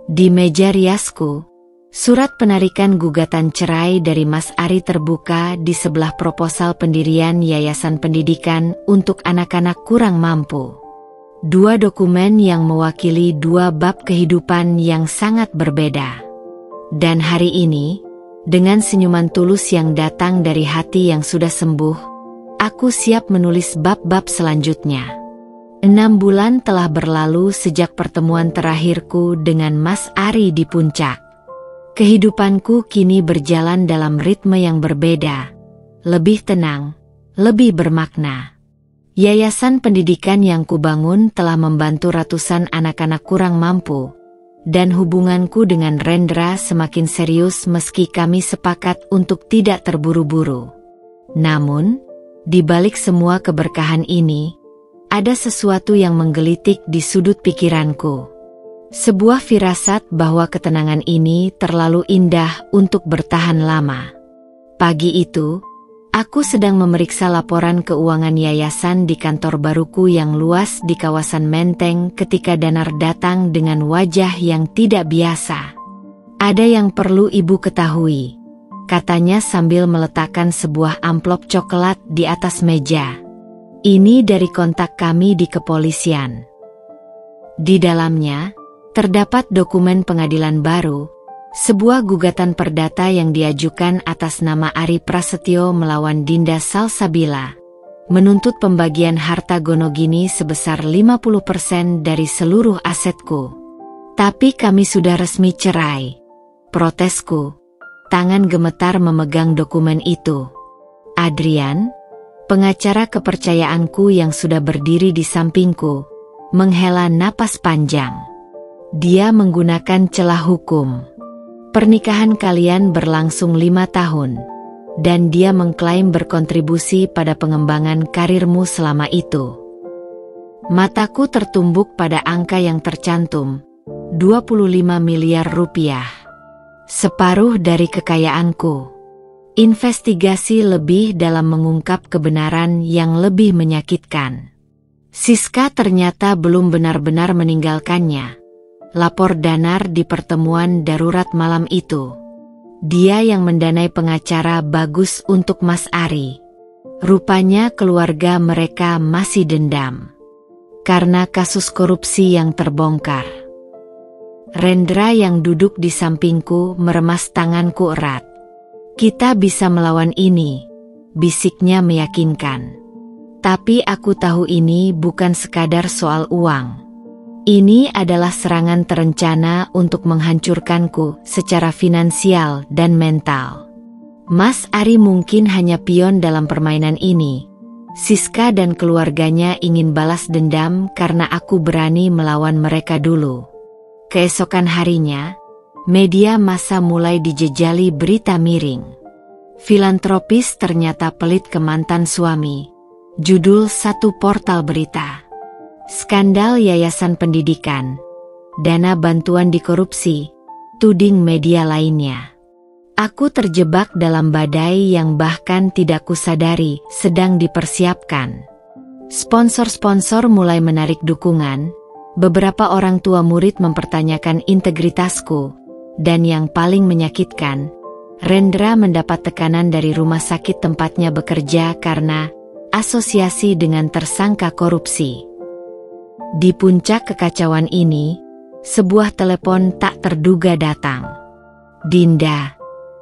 Di meja riasku, surat penarikan gugatan cerai dari Mas Ari terbuka di sebelah proposal pendirian Yayasan Pendidikan untuk anak-anak kurang mampu. 2 dokumen yang mewakili 2 bab kehidupan yang sangat berbeda. Dan hari ini, dengan senyuman tulus yang datang dari hati yang sudah sembuh, aku siap menulis bab-bab selanjutnya. 6 bulan telah berlalu sejak pertemuan terakhirku dengan Mas Ari di puncak. Kehidupanku kini berjalan dalam ritme yang berbeda, lebih tenang, lebih bermakna. Yayasan pendidikan yang kubangun telah membantu ratusan anak-anak kurang mampu, dan hubunganku dengan Rendra semakin serius meski kami sepakat untuk tidak terburu-buru. Namun, di balik semua keberkahan ini, ada sesuatu yang menggelitik di sudut pikiranku. Sebuah firasat bahwa ketenangan ini terlalu indah untuk bertahan lama. Pagi itu, aku sedang memeriksa laporan keuangan yayasan di kantor baruku yang luas di kawasan Menteng ketika Danar datang dengan wajah yang tidak biasa. Ada yang perlu ibu ketahui, katanya sambil meletakkan sebuah amplop coklat di atas meja. Ini dari kontak kami di kepolisian. Di dalamnya, terdapat dokumen pengadilan baru, sebuah gugatan perdata yang diajukan atas nama Ari Prasetyo melawan Dinda Salsabila, menuntut pembagian harta Gonogini sebesar 50% dari seluruh asetku. Tapi kami sudah resmi cerai. Protesku. Tangan gemetar memegang dokumen itu. Adrian, pengacara kepercayaanku yang sudah berdiri di sampingku, menghela napas panjang. Dia menggunakan celah hukum. Pernikahan kalian berlangsung 5 tahun, dan dia mengklaim berkontribusi pada pengembangan karirmu selama itu. Mataku tertumbuk pada angka yang tercantum, 25 miliar rupiah. Separuh dari kekayaanku. Investigasi lebih dalam mengungkap kebenaran yang lebih menyakitkan. Siska ternyata belum benar-benar meninggalkannya. Lapor Danar di pertemuan darurat malam itu. Dia yang mendanai pengacara bagus untuk Mas Ari. Rupanya keluarga mereka masih dendam. Karena kasus korupsi yang terbongkar. Rendra yang duduk di sampingku meremas tanganku erat. Kita bisa melawan ini, bisiknya meyakinkan. Tapi aku tahu ini bukan sekadar soal uang. Ini adalah serangan terencana untuk menghancurkanku secara finansial dan mental. Mas Ari mungkin hanya pion dalam permainan ini. Siska dan keluarganya ingin balas dendam karena aku berani melawan mereka dulu. Keesokan harinya, media massa mulai dijejali berita miring. Filantropis ternyata pelit ke mantan suami. Judul satu portal berita. Skandal yayasan pendidikan. Dana bantuan dikorupsi. Tuding media lainnya. Aku terjebak dalam badai yang bahkan tidak kusadari sedang dipersiapkan. Sponsor-sponsor mulai menarik dukungan. Beberapa orang tua murid mempertanyakan integritasku, dan yang paling menyakitkan, Rendra mendapat tekanan dari rumah sakit tempatnya bekerja karena asosiasi dengan tersangka korupsi. Di puncak kekacauan ini, sebuah telepon tak terduga datang. Dinda,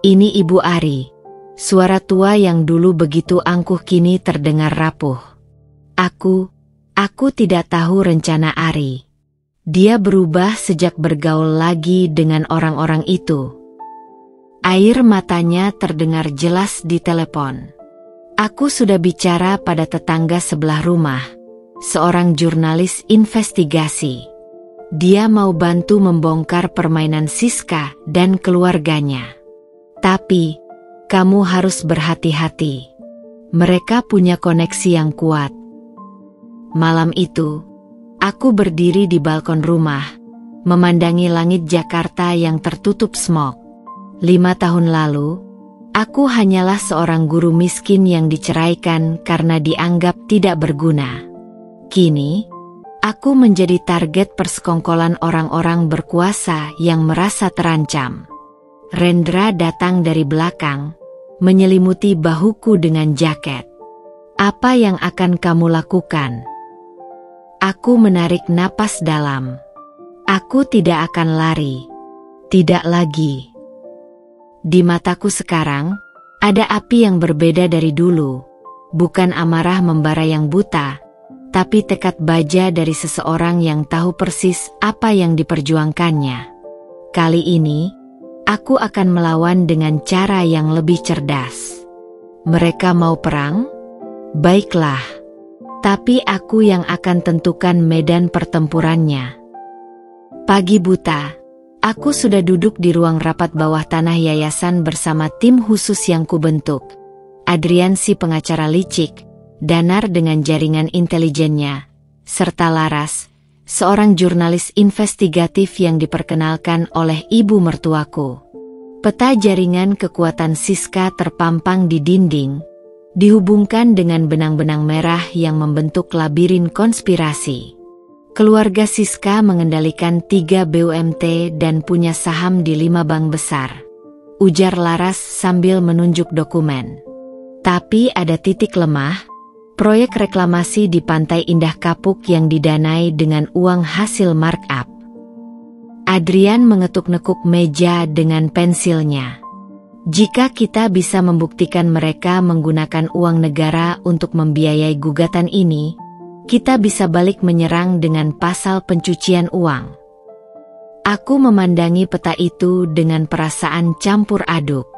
ini Ibu Ari. Suara tua yang dulu begitu angkuh kini terdengar rapuh. Aku tidak tahu rencana Ari. Dia berubah sejak bergaul lagi dengan orang-orang itu. Air matanya terdengar jelas di telepon. Aku sudah bicara pada tetangga sebelah rumah, seorang jurnalis investigasi. Dia mau bantu membongkar permainan Siska dan keluarganya. Tapi, kamu harus berhati-hati. Mereka punya koneksi yang kuat. Malam itu, aku berdiri di balkon rumah, memandangi langit Jakarta yang tertutup smog. 5 tahun lalu, aku hanyalah seorang guru miskin yang diceraikan karena dianggap tidak berguna. Kini, aku menjadi target persekongkolan orang-orang berkuasa yang merasa terancam. Rendra datang dari belakang, menyelimuti bahuku dengan jaket. Apa yang akan kamu lakukan? Aku menarik napas dalam. Aku tidak akan lari. Tidak lagi. Di mataku sekarang, ada api yang berbeda dari dulu. Bukan amarah membara yang buta, tapi tekad baja dari seseorang yang tahu persis apa yang diperjuangkannya. Kali ini, aku akan melawan dengan cara yang lebih cerdas. Mereka mau perang? Baiklah. Tapi aku yang akan tentukan medan pertempurannya. Pagi buta, aku sudah duduk di ruang rapat bawah tanah yayasan bersama tim khusus yang kubentuk. Adrian si pengacara licik, Danar dengan jaringan intelijennya, serta Laras, seorang jurnalis investigatif yang diperkenalkan oleh ibu mertuaku. Peta jaringan kekuatan Siska terpampang di dinding, dihubungkan dengan benang-benang merah yang membentuk labirin konspirasi. Keluarga Siska mengendalikan 3 BUMT dan punya saham di 5 bank besar. ujar Laras sambil menunjuk dokumen. Tapi ada titik lemah, proyek reklamasi di Pantai Indah Kapuk yang didanai dengan uang hasil markup. Adrian mengetuk-nekuk meja dengan pensilnya. Jika kita bisa membuktikan mereka menggunakan uang negara untuk membiayai gugatan ini, kita bisa balik menyerang dengan pasal pencucian uang. Aku memandangi peta itu dengan perasaan campur aduk.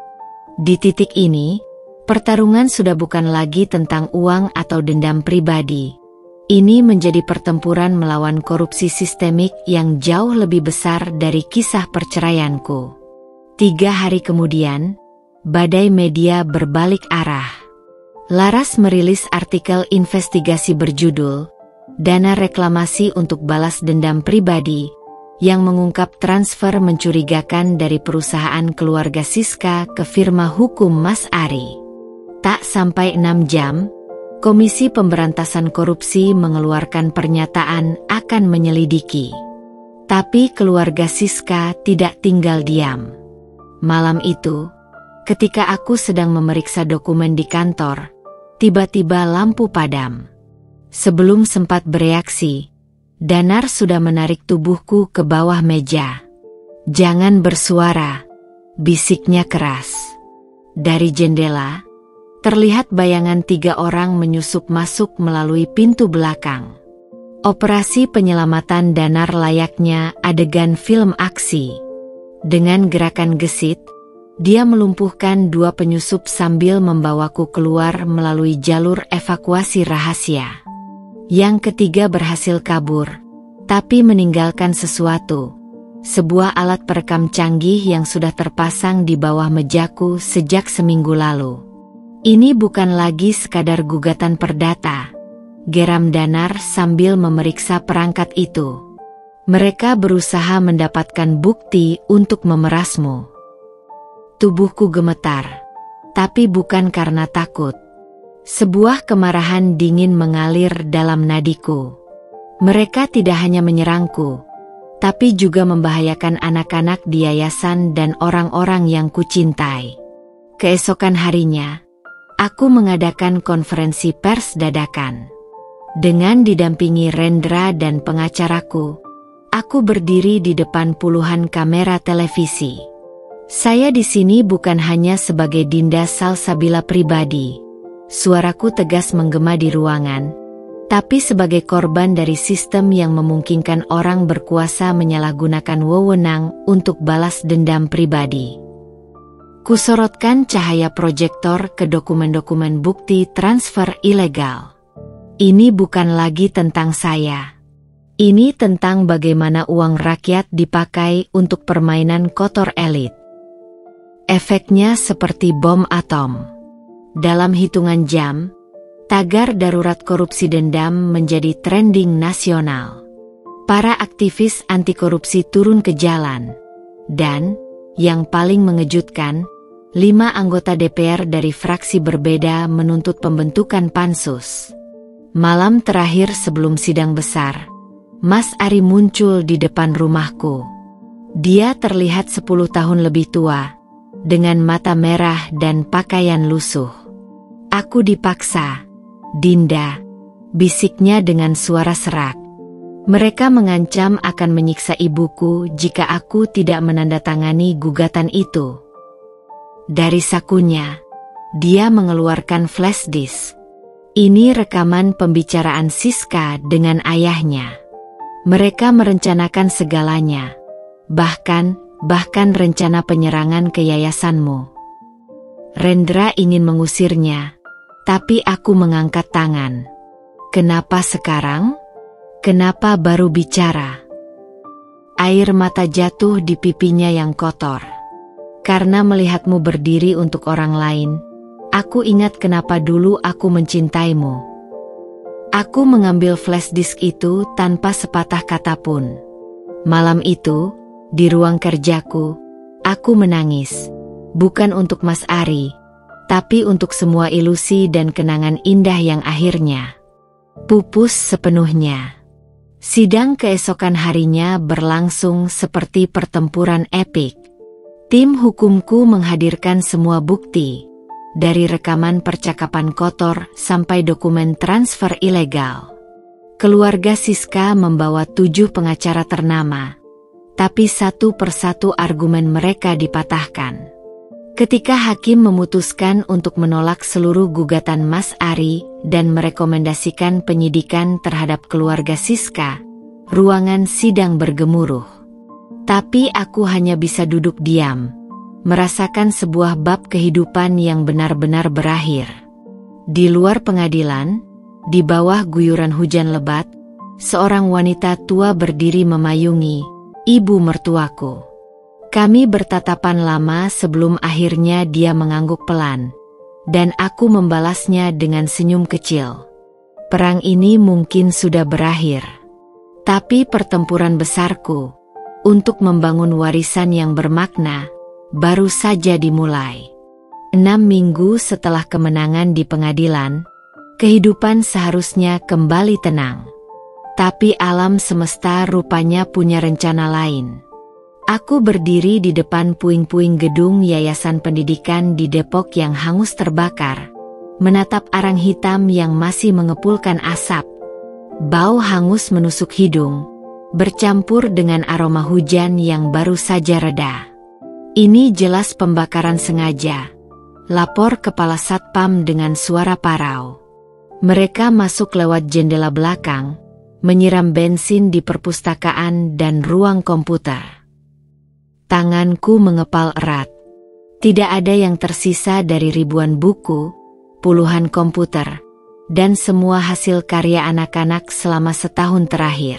Di titik ini, pertarungan sudah bukan lagi tentang uang atau dendam pribadi. Ini menjadi pertempuran melawan korupsi sistemik yang jauh lebih besar dari kisah perceraianku. 3 hari kemudian, badai media berbalik arah. Laras merilis artikel investigasi berjudul "Dana Reklamasi untuk Balas Dendam Pribadi", yang mengungkap transfer mencurigakan dari perusahaan keluarga Siska ke firma hukum Mas Ari. Tak sampai 6 jam, Komisi Pemberantasan Korupsi mengeluarkan pernyataan akan menyelidiki. Tapi keluarga Siska tidak tinggal diam. Malam itu, ketika aku sedang memeriksa dokumen di kantor, tiba-tiba lampu padam. Sebelum sempat bereaksi, Danar sudah menarik tubuhku ke bawah meja. "Jangan bersuara," bisiknya keras. Dari jendela, terlihat bayangan 3 orang menyusup masuk melalui pintu belakang. Operasi penyelamatan Danar layaknya adegan film aksi. Dengan gerakan gesit, dia melumpuhkan 2 penyusup sambil membawaku keluar melalui jalur evakuasi rahasia. Yang ketiga berhasil kabur, tapi meninggalkan sesuatu. Sebuah alat perekam canggih yang sudah terpasang di bawah mejaku sejak seminggu lalu. "Ini bukan lagi sekadar gugatan perdata," geram Danar sambil memeriksa perangkat itu. "Mereka berusaha mendapatkan bukti untuk memerasmu." Tubuhku gemetar, tapi bukan karena takut. Sebuah kemarahan dingin mengalir dalam nadiku. Mereka tidak hanya menyerangku, tapi juga membahayakan anak-anak di yayasan dan orang-orang yang kucintai. Keesokan harinya, aku mengadakan konferensi pers dadakan. Dengan didampingi Rendra dan pengacaraku, aku berdiri di depan puluhan kamera televisi. Saya di sini bukan hanya sebagai Dinda Salsabila pribadi. Suaraku tegas menggema di ruangan, tapi sebagai korban dari sistem yang memungkinkan orang berkuasa menyalahgunakan wewenang untuk balas dendam pribadi. Kusorotkan cahaya proyektor ke dokumen-dokumen bukti transfer ilegal. Ini bukan lagi tentang saya. Ini tentang bagaimana uang rakyat dipakai untuk permainan kotor elit. Efeknya seperti bom atom. Dalam hitungan jam, tagar darurat korupsi dendam menjadi trending nasional. Para aktivis anti korupsi turun ke jalan. Dan, yang paling mengejutkan, 5 anggota DPR dari fraksi berbeda menuntut pembentukan pansus. Malam terakhir sebelum sidang besar, Mas Ari muncul di depan rumahku. Dia terlihat 10 tahun lebih tua, dengan mata merah dan pakaian lusuh. "Aku dipaksa, Dinda," bisiknya dengan suara serak. "Mereka mengancam akan menyiksa ibuku jika aku tidak menandatangani gugatan itu." Dari sakunya, dia mengeluarkan flash disk. Ini rekaman pembicaraan Siska dengan ayahnya. Mereka merencanakan segalanya, bahkan rencana penyerangan ke yayasanmu. Rendra ingin mengusirnya, tapi aku mengangkat tangan. "Kenapa sekarang? Kenapa baru bicara?" Air mata jatuh di pipinya yang kotor. "Karena melihatmu berdiri untuk orang lain, aku ingat kenapa dulu aku mencintaimu." Aku mengambil flash disk itu tanpa sepatah kata pun. Malam itu, di ruang kerjaku, aku menangis. Bukan untuk Mas Ari, tapi untuk semua ilusi dan kenangan indah yang akhirnya pupus sepenuhnya. Sidang keesokan harinya berlangsung seperti pertempuran epik. Tim hukumku menghadirkan semua bukti, dari rekaman percakapan kotor sampai dokumen transfer ilegal. Keluarga Siska membawa 7 pengacara ternama, tapi satu persatu argumen mereka dipatahkan. Ketika hakim memutuskan untuk menolak seluruh gugatan Mas Ari dan merekomendasikan penyidikan terhadap keluarga Siska, ruangan sidang bergemuruh. Tapi aku hanya bisa duduk diam, merasakan sebuah bab kehidupan yang benar-benar berakhir. Di luar pengadilan, di bawah guyuran hujan lebat, seorang wanita tua berdiri memayungi ibu mertuaku. Kami bertatapan lama sebelum akhirnya dia mengangguk pelan, dan aku membalasnya dengan senyum kecil. Perang ini mungkin sudah berakhir, tapi pertempuran besarku untuk membangun warisan yang bermakna baru saja dimulai. 6 minggu setelah kemenangan di pengadilan, kehidupan seharusnya kembali tenang. Tapi alam semesta rupanya punya rencana lain. Aku berdiri di depan puing-puing gedung Yayasan Pendidikan di Depok yang hangus terbakar, menatap arang hitam yang masih mengepulkan asap. Bau hangus menusuk hidung, bercampur dengan aroma hujan yang baru saja reda. Ini jelas pembakaran sengaja, lapor kepala Satpam dengan suara parau. Mereka masuk lewat jendela belakang, menyiram bensin di perpustakaan dan ruang komputer. Tanganku mengepal erat. Tidak ada yang tersisa dari ribuan buku, puluhan komputer, dan semua hasil karya anak-anak selama setahun terakhir.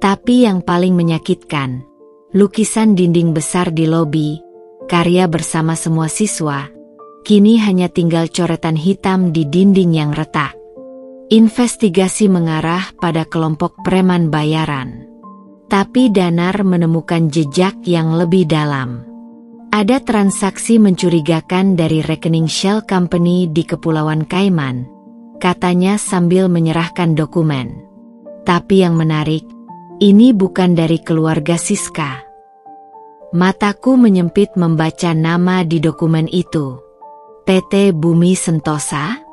Tapi yang paling menyakitkan, lukisan dinding besar di lobi, karya bersama semua siswa, kini hanya tinggal coretan hitam di dinding yang retak. Investigasi mengarah pada kelompok preman bayaran. Tapi Danar menemukan jejak yang lebih dalam. Ada transaksi mencurigakan dari rekening Shell Company di Kepulauan Kaiman, katanya sambil menyerahkan dokumen. Tapi yang menarik, ini bukan dari keluarga Siska. Mataku menyempit membaca nama di dokumen itu. PT Bumi Sentosa,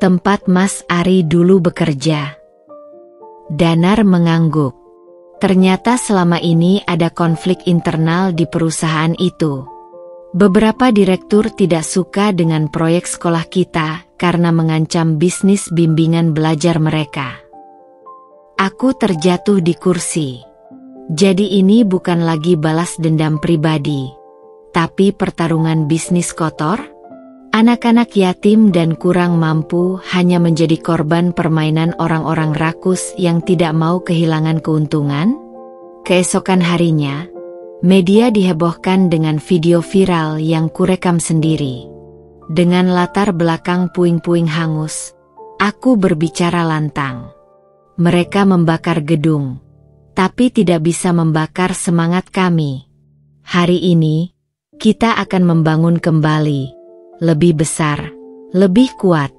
tempat Mas Ari dulu bekerja. Danar mengangguk. Ternyata selama ini ada konflik internal di perusahaan itu. Beberapa direktur tidak suka dengan proyek sekolah kita karena mengancam bisnis bimbingan belajar mereka. Aku terjatuh di kursi. Jadi ini bukan lagi balas dendam pribadi, tapi pertarungan bisnis kotor? Anak-anak yatim dan kurang mampu hanya menjadi korban permainan orang-orang rakus yang tidak mau kehilangan keuntungan? Keesokan harinya, media dihebohkan dengan video viral yang kurekam sendiri. Dengan latar belakang puing-puing hangus, aku berbicara lantang. Mereka membakar gedung, tapi tidak bisa membakar semangat kami. Hari ini, kita akan membangun kembali. Lebih besar, lebih kuat.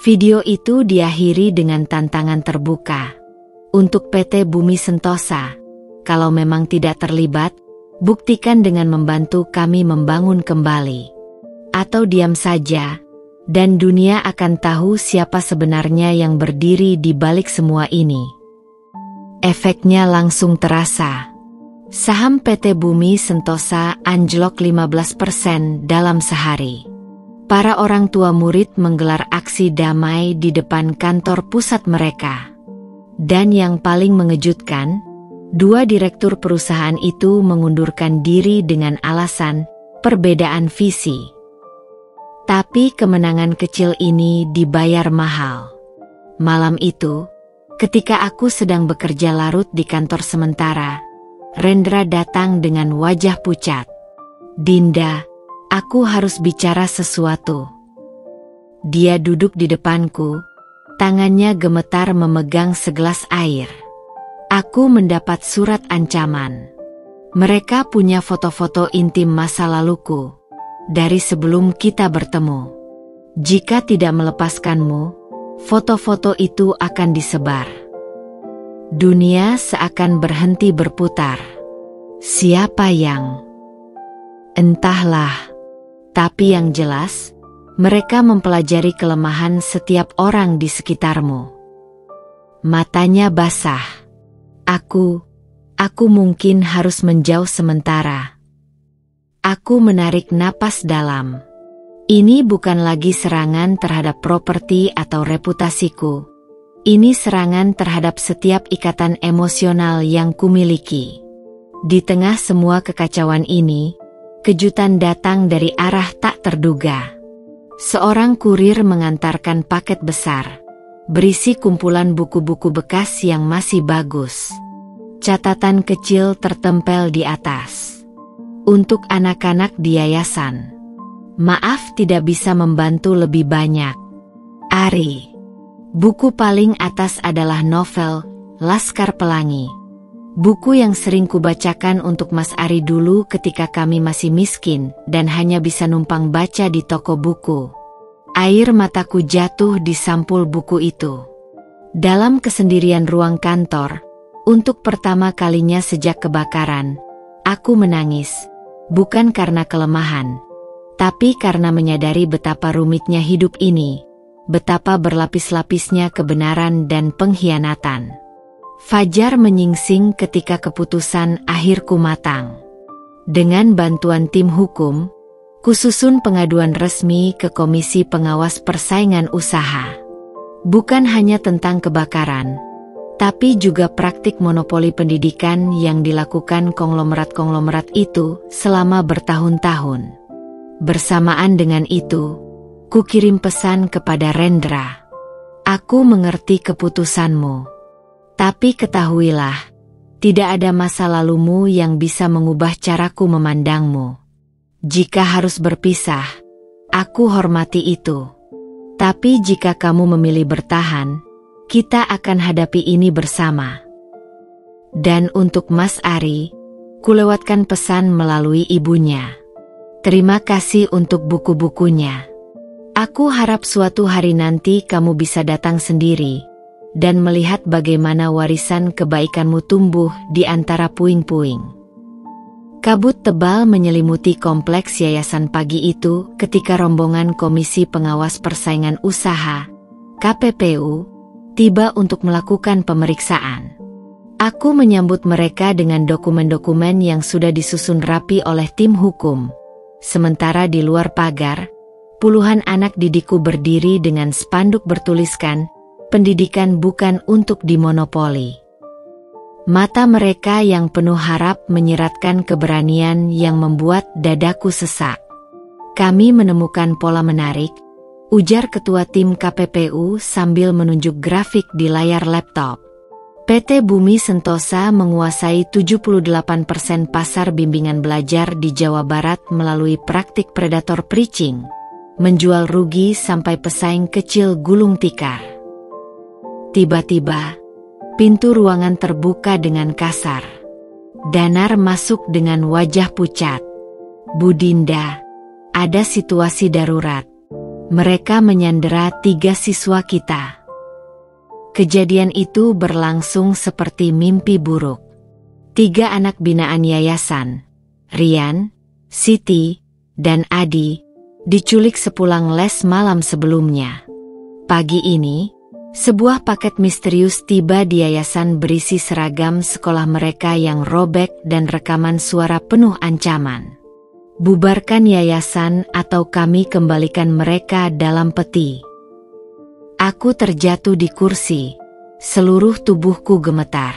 Video itu diakhiri dengan tantangan terbuka. Untuk PT Bumi Sentosa, kalau memang tidak terlibat, buktikan dengan membantu kami membangun kembali. Atau diam saja, dan dunia akan tahu siapa sebenarnya yang berdiri di balik semua ini. Efeknya langsung terasa. Saham PT Bumi Sentosa anjlok 15% dalam sehari. Para orang tua murid menggelar aksi damai di depan kantor pusat mereka. Dan yang paling mengejutkan, 2 direktur perusahaan itu mengundurkan diri dengan alasan perbedaan visi. Tapi kemenangan kecil ini dibayar mahal. Malam itu, ketika aku sedang bekerja larut di kantor sementara, Rendra datang dengan wajah pucat. "Dinda, aku harus bicara sesuatu." Dia duduk di depanku, tangannya gemetar memegang segelas air. Aku mendapat surat ancaman. Mereka punya foto-foto intim masa laluku, dari sebelum kita bertemu. Jika tidak melepaskanmu, foto-foto itu akan disebar. Dunia seakan berhenti berputar. Siapa yang Entahlah. Tapi yang jelas, mereka mempelajari kelemahan setiap orang di sekitarmu. Matanya basah. Aku mungkin harus menjauh sementara. Aku menarik napas dalam. Ini bukan lagi serangan terhadap properti atau reputasiku. Ini serangan terhadap setiap ikatan emosional yang kumiliki. Di tengah semua kekacauan ini, kejutan datang dari arah tak terduga. Seorang kurir mengantarkan paket besar, berisi kumpulan buku-buku bekas yang masih bagus. Catatan kecil tertempel di atas. Untuk anak-anak di yayasan. Maaf tidak bisa membantu lebih banyak. Ari. Buku paling atas adalah novel Laskar Pelangi. Buku yang sering kubacakan untuk Mas Ari dulu ketika kami masih miskin dan hanya bisa numpang baca di toko buku. Air mataku jatuh di sampul buku itu. Dalam kesendirian ruang kantor, untuk pertama kalinya sejak kebakaran, aku menangis. Bukan karena kelemahan, tapi karena menyadari betapa rumitnya hidup ini, betapa berlapis-lapisnya kebenaran dan pengkhianatan. Fajar menyingsing ketika keputusan akhirku matang. Dengan bantuan tim hukum, kususun pengaduan resmi ke Komisi Pengawas Persaingan Usaha. Bukan hanya tentang kebakaran, tapi juga praktik monopoli pendidikan yang dilakukan konglomerat-konglomerat itu selama bertahun-tahun. Bersamaan dengan itu, kukirim pesan kepada Rendra. Aku mengerti keputusanmu. Tapi ketahuilah, tidak ada masa lalumu yang bisa mengubah caraku memandangmu. Jika harus berpisah, aku hormati itu. Tapi jika kamu memilih bertahan, kita akan hadapi ini bersama. Dan untuk Mas Ari, kulewatkan pesan melalui ibunya. Terima kasih untuk buku-bukunya. Aku harap suatu hari nanti kamu bisa datang sendiri dan melihat bagaimana warisan kebaikanmu tumbuh di antara puing-puing. Kabut tebal menyelimuti kompleks yayasan pagi itu ketika rombongan Komisi Pengawas Persaingan Usaha, KPPU, tiba untuk melakukan pemeriksaan. Aku menyambut mereka dengan dokumen-dokumen yang sudah disusun rapi oleh tim hukum. Sementara di luar pagar, puluhan anak didikku berdiri dengan spanduk bertuliskan, "Pendidikan bukan untuk dimonopoli." Mata mereka yang penuh harap menyiratkan keberanian yang membuat dadaku sesak. Kami menemukan pola menarik, ujar ketua tim KPPU sambil menunjuk grafik di layar laptop. PT Bumi Sentosa menguasai 78% pasar bimbingan belajar di Jawa Barat melalui praktik predator preaching, menjual rugi sampai pesaing kecil gulung tikar. Tiba-tiba, pintu ruangan terbuka dengan kasar. Danar masuk dengan wajah pucat. "Bu Dinda, ada situasi darurat. Mereka menyandera 3 siswa kita." Kejadian itu berlangsung seperti mimpi buruk. 3 anak binaan yayasan, Rian, Siti, dan Adi, diculik sepulang les malam sebelumnya. Pagi ini, sebuah paket misterius tiba di yayasan berisi seragam sekolah mereka yang robek dan rekaman suara penuh ancaman. "Bubarkan yayasan atau kami kembalikan mereka dalam peti." Aku terjatuh di kursi, seluruh tubuhku gemetar.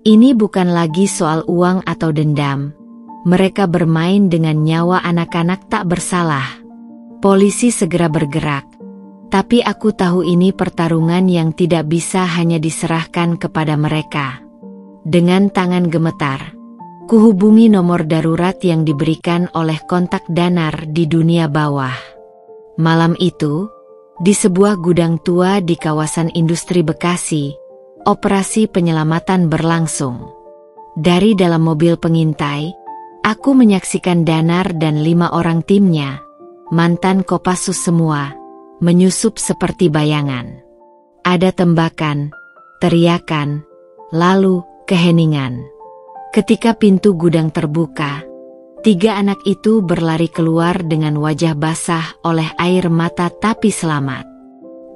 Ini bukan lagi soal uang atau dendam. Mereka bermain dengan nyawa anak-anak tak bersalah. Polisi segera bergerak. Tapi aku tahu ini pertarungan yang tidak bisa hanya diserahkan kepada mereka. Dengan tangan gemetar, kuhubungi nomor darurat yang diberikan oleh kontak Danar di dunia bawah. Malam itu, di sebuah gudang tua di kawasan industri Bekasi, operasi penyelamatan berlangsung. Dari dalam mobil pengintai, aku menyaksikan Danar dan 5 orang timnya, mantan Kopassus semua, menyusup seperti bayangan. Ada tembakan, teriakan, lalu keheningan. Ketika pintu gudang terbuka, 3 anak itu berlari keluar dengan wajah basah oleh air mata tapi selamat.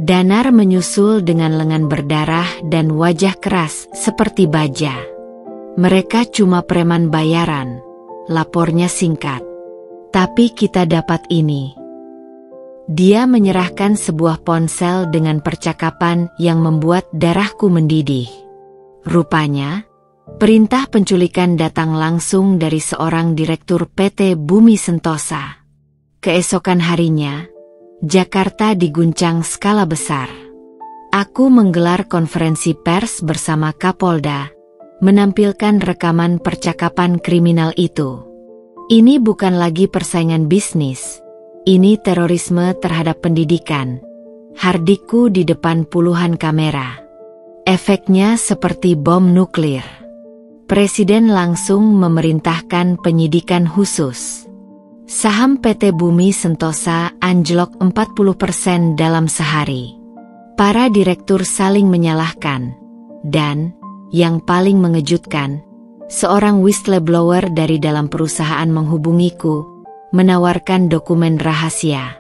Danar menyusul dengan lengan berdarah dan wajah keras seperti baja. Mereka cuma preman bayaran, lapornya singkat. Tapi kita dapat ini. Dia menyerahkan sebuah ponsel dengan percakapan yang membuat darahku mendidih. Rupanya, perintah penculikan datang langsung dari seorang direktur PT Bumi Sentosa. Keesokan harinya, Jakarta diguncang skala besar. Aku menggelar konferensi pers bersama Kapolda, menampilkan rekaman percakapan kriminal itu. Ini bukan lagi persaingan bisnis. Ini terorisme terhadap pendidikan. Hardikku di depan puluhan kamera. Efeknya seperti bom nuklir. Presiden langsung memerintahkan penyidikan khusus. Saham PT Bumi Sentosa anjlok 40% dalam sehari. Para direktur saling menyalahkan. Dan, yang paling mengejutkan, seorang whistleblower dari dalam perusahaan menghubungiku, menawarkan dokumen rahasia.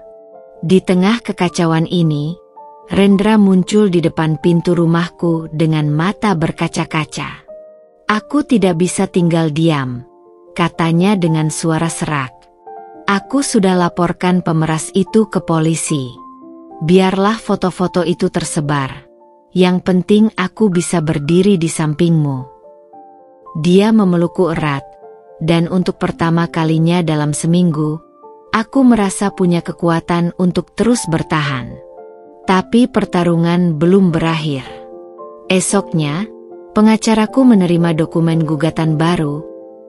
Di tengah kekacauan ini, Rendra muncul di depan pintu rumahku dengan mata berkaca-kaca. Aku tidak bisa tinggal diam, katanya dengan suara serak. Aku sudah laporkan pemeras itu ke polisi. Biarlah foto-foto itu tersebar. Yang penting aku bisa berdiri di sampingmu. Dia memelukku erat. Dan untuk pertama kalinya dalam seminggu, aku merasa punya kekuatan untuk terus bertahan. Tapi pertarungan belum berakhir. Esoknya, pengacaraku menerima dokumen gugatan baru,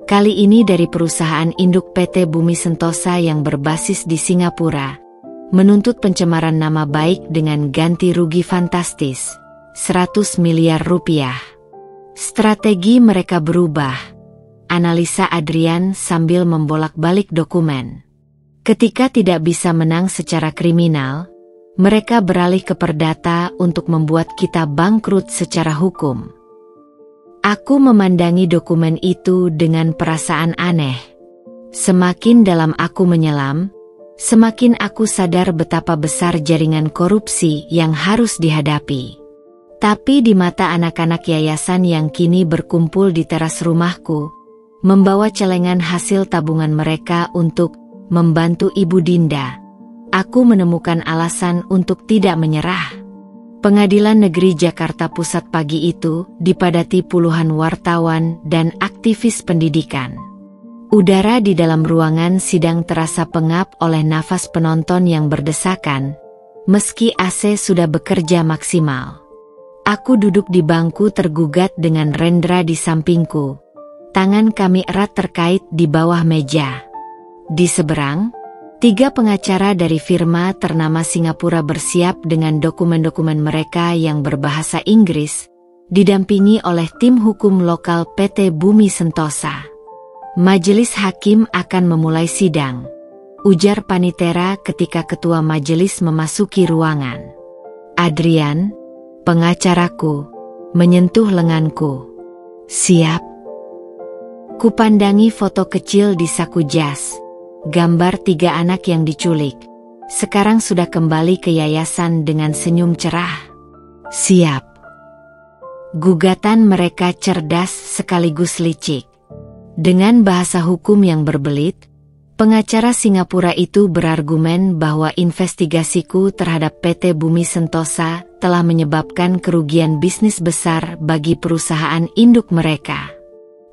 kali ini dari perusahaan induk PT Bumi Sentosa yang berbasis di Singapura, menuntut pencemaran nama baik dengan ganti rugi fantastis, 100 miliar rupiah. Strategi mereka berubah. Analisa Adrian sambil membolak-balik dokumen. Ketika tidak bisa menang secara kriminal, mereka beralih ke perdata untuk membuat kita bangkrut secara hukum. Aku memandangi dokumen itu dengan perasaan aneh. Semakin dalam aku menyelam, semakin aku sadar betapa besar jaringan korupsi yang harus dihadapi. Tapi di mata anak-anak yayasan yang kini berkumpul di teras rumahku, membawa celengan hasil tabungan mereka untuk membantu Ibu Dinda, aku menemukan alasan untuk tidak menyerah. Pengadilan Negeri Jakarta Pusat pagi itu dipadati puluhan wartawan dan aktivis pendidikan. Udara di dalam ruangan sidang terasa pengap oleh nafas penonton yang berdesakan, meski AC sudah bekerja maksimal. Aku duduk di bangku tergugat dengan Rendra di sampingku. Tangan kami erat terkait di bawah meja. Di seberang, 3 pengacara dari firma ternama Singapura bersiap dengan dokumen-dokumen mereka yang berbahasa Inggris, didampingi oleh tim hukum lokal PT Bumi Sentosa. Majelis hakim akan memulai sidang, ujar Panitera ketika ketua majelis memasuki ruangan. Adrian, pengacaraku, menyentuh lenganku. Siap. Kupandangi foto kecil di saku jas, gambar 3 anak yang diculik. Sekarang sudah kembali ke yayasan dengan senyum cerah. Siap. Gugatan mereka cerdas sekaligus licik. Dengan bahasa hukum yang berbelit, pengacara Singapura itu berargumen bahwa investigasiku terhadap PT Bumi Sentosa telah menyebabkan kerugian bisnis besar bagi perusahaan induk mereka.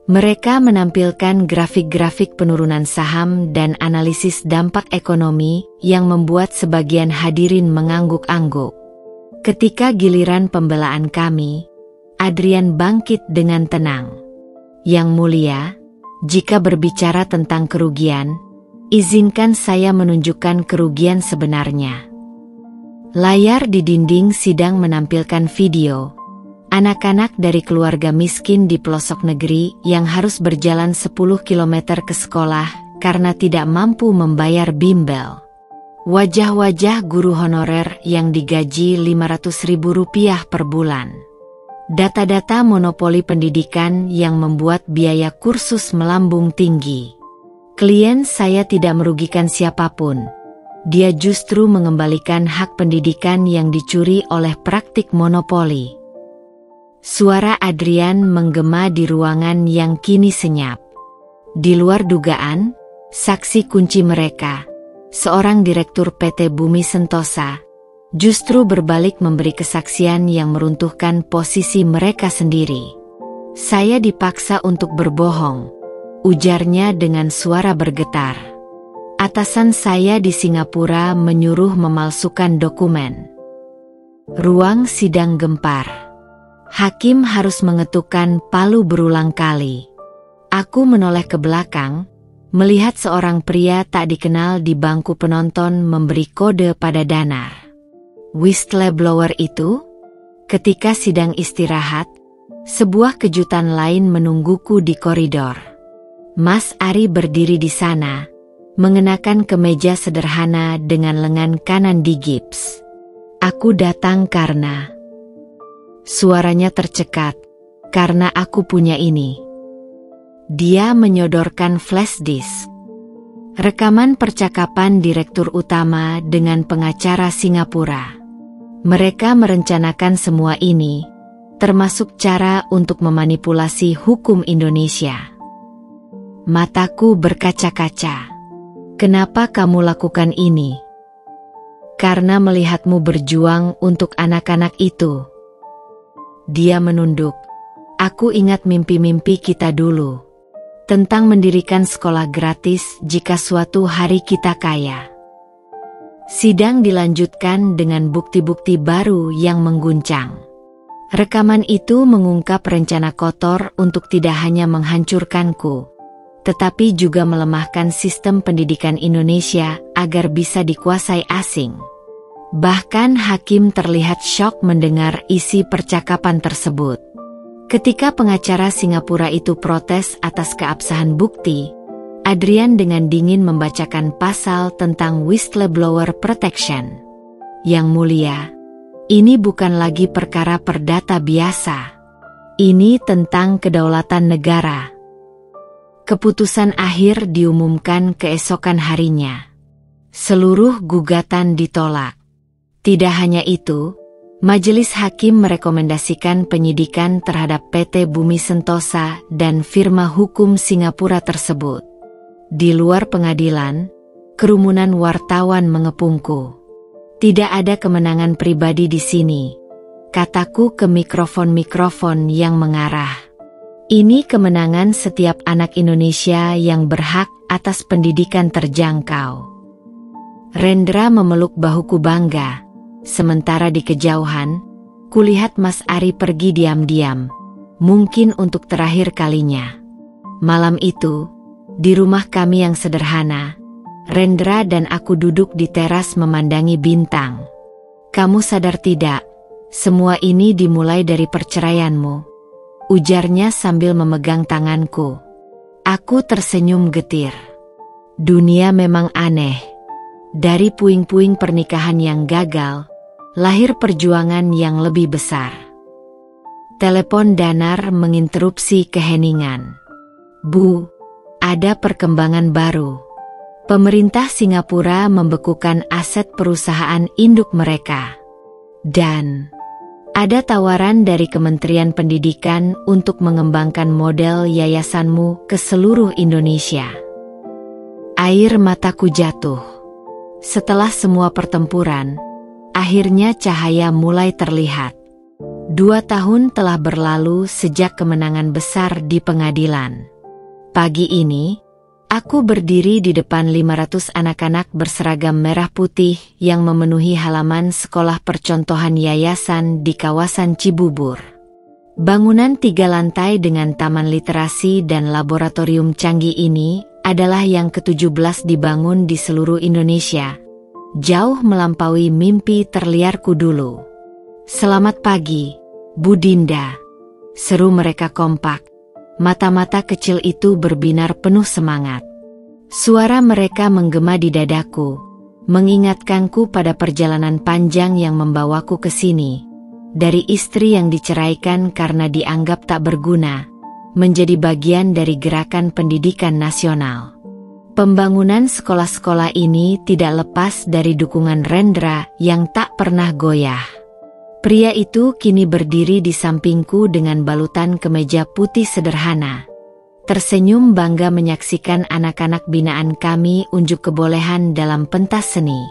Mereka menampilkan grafik-grafik penurunan saham dan analisis dampak ekonomi yang membuat sebagian hadirin mengangguk-angguk. Ketika giliran pembelaan kami, Adrian bangkit dengan tenang. Yang mulia, jika berbicara tentang kerugian, izinkan saya menunjukkan kerugian sebenarnya. Layar di dinding sidang menampilkan video. Anak-anak dari keluarga miskin di pelosok negeri yang harus berjalan 10 km ke sekolah karena tidak mampu membayar bimbel. Wajah-wajah guru honorer yang digaji Rp500.000 per bulan. Data-data monopoli pendidikan yang membuat biaya kursus melambung tinggi. Klien saya tidak merugikan siapapun. Dia justru mengembalikan hak pendidikan yang dicuri oleh praktik monopoli. Suara Adrian menggema di ruangan yang kini senyap. Di luar dugaan, saksi kunci mereka, seorang direktur PT Bumi Sentosa, justru berbalik memberi kesaksian yang meruntuhkan posisi mereka sendiri. Saya dipaksa untuk berbohong, ujarnya dengan suara bergetar. Atasan saya di Singapura menyuruh memalsukan dokumen. Ruang sidang gempar. Hakim harus mengetukkan palu berulang kali. Aku menoleh ke belakang, melihat seorang pria tak dikenal di bangku penonton memberi kode pada Danar. Whistleblower itu? Ketika sidang istirahat, sebuah kejutan lain menungguku di koridor. Mas Ari berdiri di sana, mengenakan kemeja sederhana dengan lengan kanan digips. Aku datang karena... Suaranya tercekat, karena aku punya ini. Dia menyodorkan flash disk. Rekaman percakapan direktur utama dengan pengacara Singapura. Mereka merencanakan semua ini, termasuk cara untuk memanipulasi hukum Indonesia. Mataku berkaca-kaca. Kenapa kamu lakukan ini? Karena melihatmu berjuang untuk anak-anak itu. Dia menunduk. Aku ingat mimpi-mimpi kita dulu. Tentang mendirikan sekolah gratis jika suatu hari kita kaya. Sidang dilanjutkan dengan bukti-bukti baru yang mengguncang. Rekaman itu mengungkap rencana kotor untuk tidak hanya menghancurkanku, tetapi juga melemahkan sistem pendidikan Indonesia agar bisa dikuasai asing. Bahkan hakim terlihat syok mendengar isi percakapan tersebut. Ketika pengacara Singapura itu protes atas keabsahan bukti, Adrian dengan dingin membacakan pasal tentang whistleblower protection. Yang mulia, ini bukan lagi perkara perdata biasa. Ini tentang kedaulatan negara. Keputusan akhir diumumkan keesokan harinya. Seluruh gugatan ditolak. Tidak hanya itu, majelis hakim merekomendasikan penyidikan terhadap PT Bumi Sentosa dan firma hukum Singapura tersebut. Di luar pengadilan, kerumunan wartawan mengepungku. Tidak ada kemenangan pribadi di sini, kataku ke mikrofon-mikrofon yang mengarah. Ini kemenangan setiap anak Indonesia yang berhak atas pendidikan terjangkau. Rendra memeluk bahuku bangga, sementara di kejauhan, kulihat Mas Ari pergi diam-diam, mungkin untuk terakhir kalinya. Malam itu, di rumah kami yang sederhana, Rendra dan aku duduk di teras memandangi bintang. Kamu sadar tidak, semua ini dimulai dari perceraianmu, ujarnya sambil memegang tanganku. Aku tersenyum getir. Dunia memang aneh. Dari puing-puing pernikahan yang gagal, lahir perjuangan yang lebih besar. Telepon Danar menginterupsi keheningan. Bu, ada perkembangan baru. Pemerintah Singapura membekukan aset perusahaan induk mereka. Dan ada tawaran dari Kementerian Pendidikan untuk mengembangkan model yayasanmu ke seluruh Indonesia. Air mataku jatuh. Setelah semua pertempuran, akhirnya cahaya mulai terlihat. 2 tahun telah berlalu sejak kemenangan besar di pengadilan. Pagi ini, aku berdiri di depan 500 anak-anak berseragam merah putih yang memenuhi halaman sekolah percontohan yayasan di kawasan Cibubur. Bangunan 3 lantai dengan taman literasi dan laboratorium canggih ini adalah yang ke-17 dibangun di seluruh Indonesia, jauh melampaui mimpi terliarku dulu. Selamat pagi, Bu Dinda, seru mereka kompak. Mata-mata kecil itu berbinar penuh semangat. Suara mereka menggema di dadaku, mengingatkanku pada perjalanan panjang yang membawaku ke sini. Dari istri yang diceraikan karena dianggap tak berguna, menjadi bagian dari gerakan pendidikan nasional. Pembangunan sekolah-sekolah ini tidak lepas dari dukungan Rendra yang tak pernah goyah. Pria itu kini berdiri di sampingku dengan balutan kemeja putih sederhana. Tersenyum bangga menyaksikan anak-anak binaan kami unjuk kebolehan dalam pentas seni.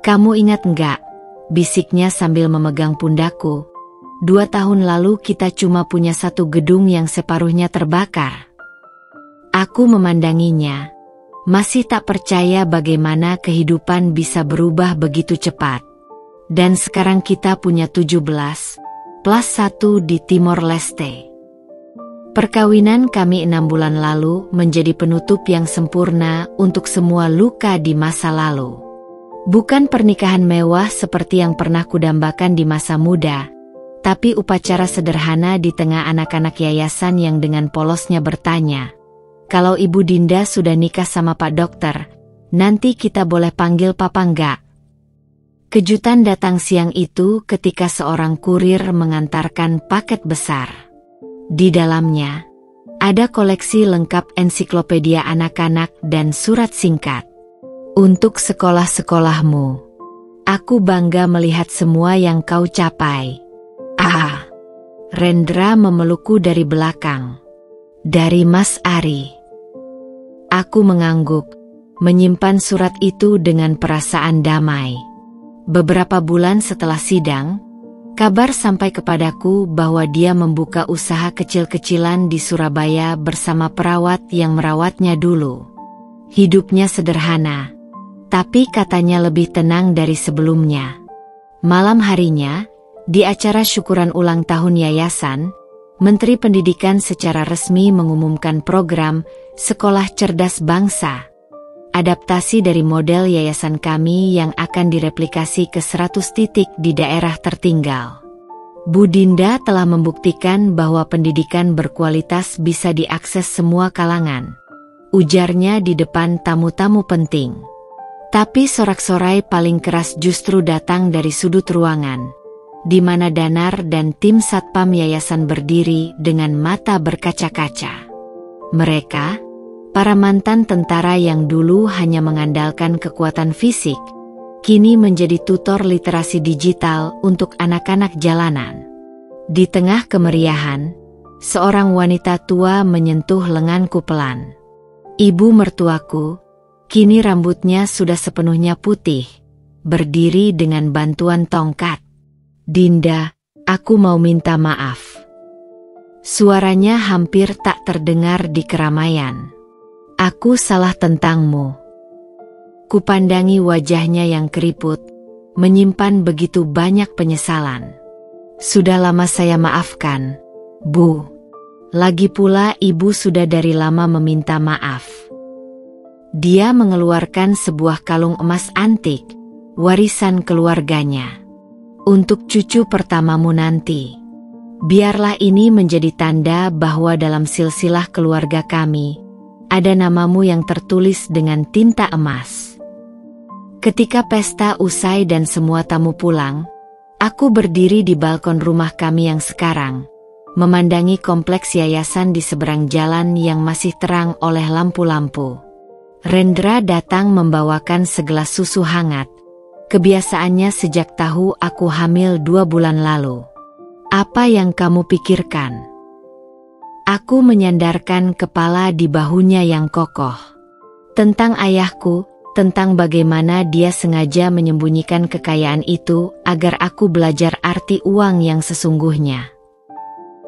"Kamu ingat enggak?" bisiknya sambil memegang pundakku. 2 tahun lalu kita cuma punya satu gedung yang separuhnya terbakar." Aku memandanginya, masih tak percaya bagaimana kehidupan bisa berubah begitu cepat. Dan sekarang kita punya 17 plus 1 di Timor Leste. Perkawinan kami 6 bulan lalu menjadi penutup yang sempurna untuk semua luka di masa lalu. Bukan pernikahan mewah seperti yang pernah kudambakan di masa muda, tapi upacara sederhana di tengah anak-anak yayasan yang dengan polosnya bertanya, "Kalau Ibu Dinda sudah nikah sama Pak Dokter, nanti kita boleh panggil Papa enggak?" Kejutan datang siang itu ketika seorang kurir mengantarkan paket besar. Di dalamnya, ada koleksi lengkap ensiklopedia anak-anak dan surat singkat. "Untuk sekolah-sekolahmu. Aku bangga melihat semua yang kau capai." "Ah." Rendra memelukku dari belakang. "Dari Mas Ari." Aku mengangguk, menyimpan surat itu dengan perasaan damai. Beberapa bulan setelah sidang, kabar sampai kepadaku bahwa dia membuka usaha kecil-kecilan di Surabaya bersama perawat yang merawatnya dulu. Hidupnya sederhana, tapi katanya lebih tenang dari sebelumnya. Malam harinya, di acara syukuran ulang tahun yayasan, Menteri Pendidikan secara resmi mengumumkan program Sekolah Cerdas Bangsa. Adaptasi dari model yayasan kami yang akan direplikasi ke 100 titik di daerah tertinggal. Bu Dinda telah membuktikan bahwa pendidikan berkualitas bisa diakses semua kalangan, ujarnya di depan tamu-tamu penting. Tapi sorak-sorai paling keras justru datang dari sudut ruangan, di mana Danar dan tim Satpam yayasan berdiri dengan mata berkaca-kaca. Mereka, para mantan tentara yang dulu hanya mengandalkan kekuatan fisik, kini menjadi tutor literasi digital untuk anak-anak jalanan. Di tengah kemeriahan, seorang wanita tua menyentuh lenganku pelan. Ibu mertuaku, kini rambutnya sudah sepenuhnya putih, berdiri dengan bantuan tongkat. "Dinda, aku mau minta maaf." Suaranya hampir tak terdengar di keramaian. "Aku salah tentangmu." Kupandangi wajahnya yang keriput, menyimpan begitu banyak penyesalan. "Sudah lama saya maafkan, Bu. Lagi pula ibu sudah dari lama meminta maaf." Dia mengeluarkan sebuah kalung emas antik, warisan keluarganya. "Untuk cucu pertamamu nanti. Biarlah ini menjadi tanda bahwa dalam silsilah keluarga kami, ada namamu yang tertulis dengan tinta emas." Ketika pesta usai dan semua tamu pulang, aku berdiri di balkon rumah kami yang sekarang, memandangi kompleks yayasan di seberang jalan yang masih terang oleh lampu-lampu. Rendra datang membawakan segelas susu hangat, kebiasaannya sejak tahu aku hamil 2 bulan lalu. "Apa yang kamu pikirkan?" Aku menyandarkan kepala di bahunya yang kokoh. "Tentang ayahku, tentang bagaimana dia sengaja menyembunyikan kekayaan itu agar aku belajar arti uang yang sesungguhnya."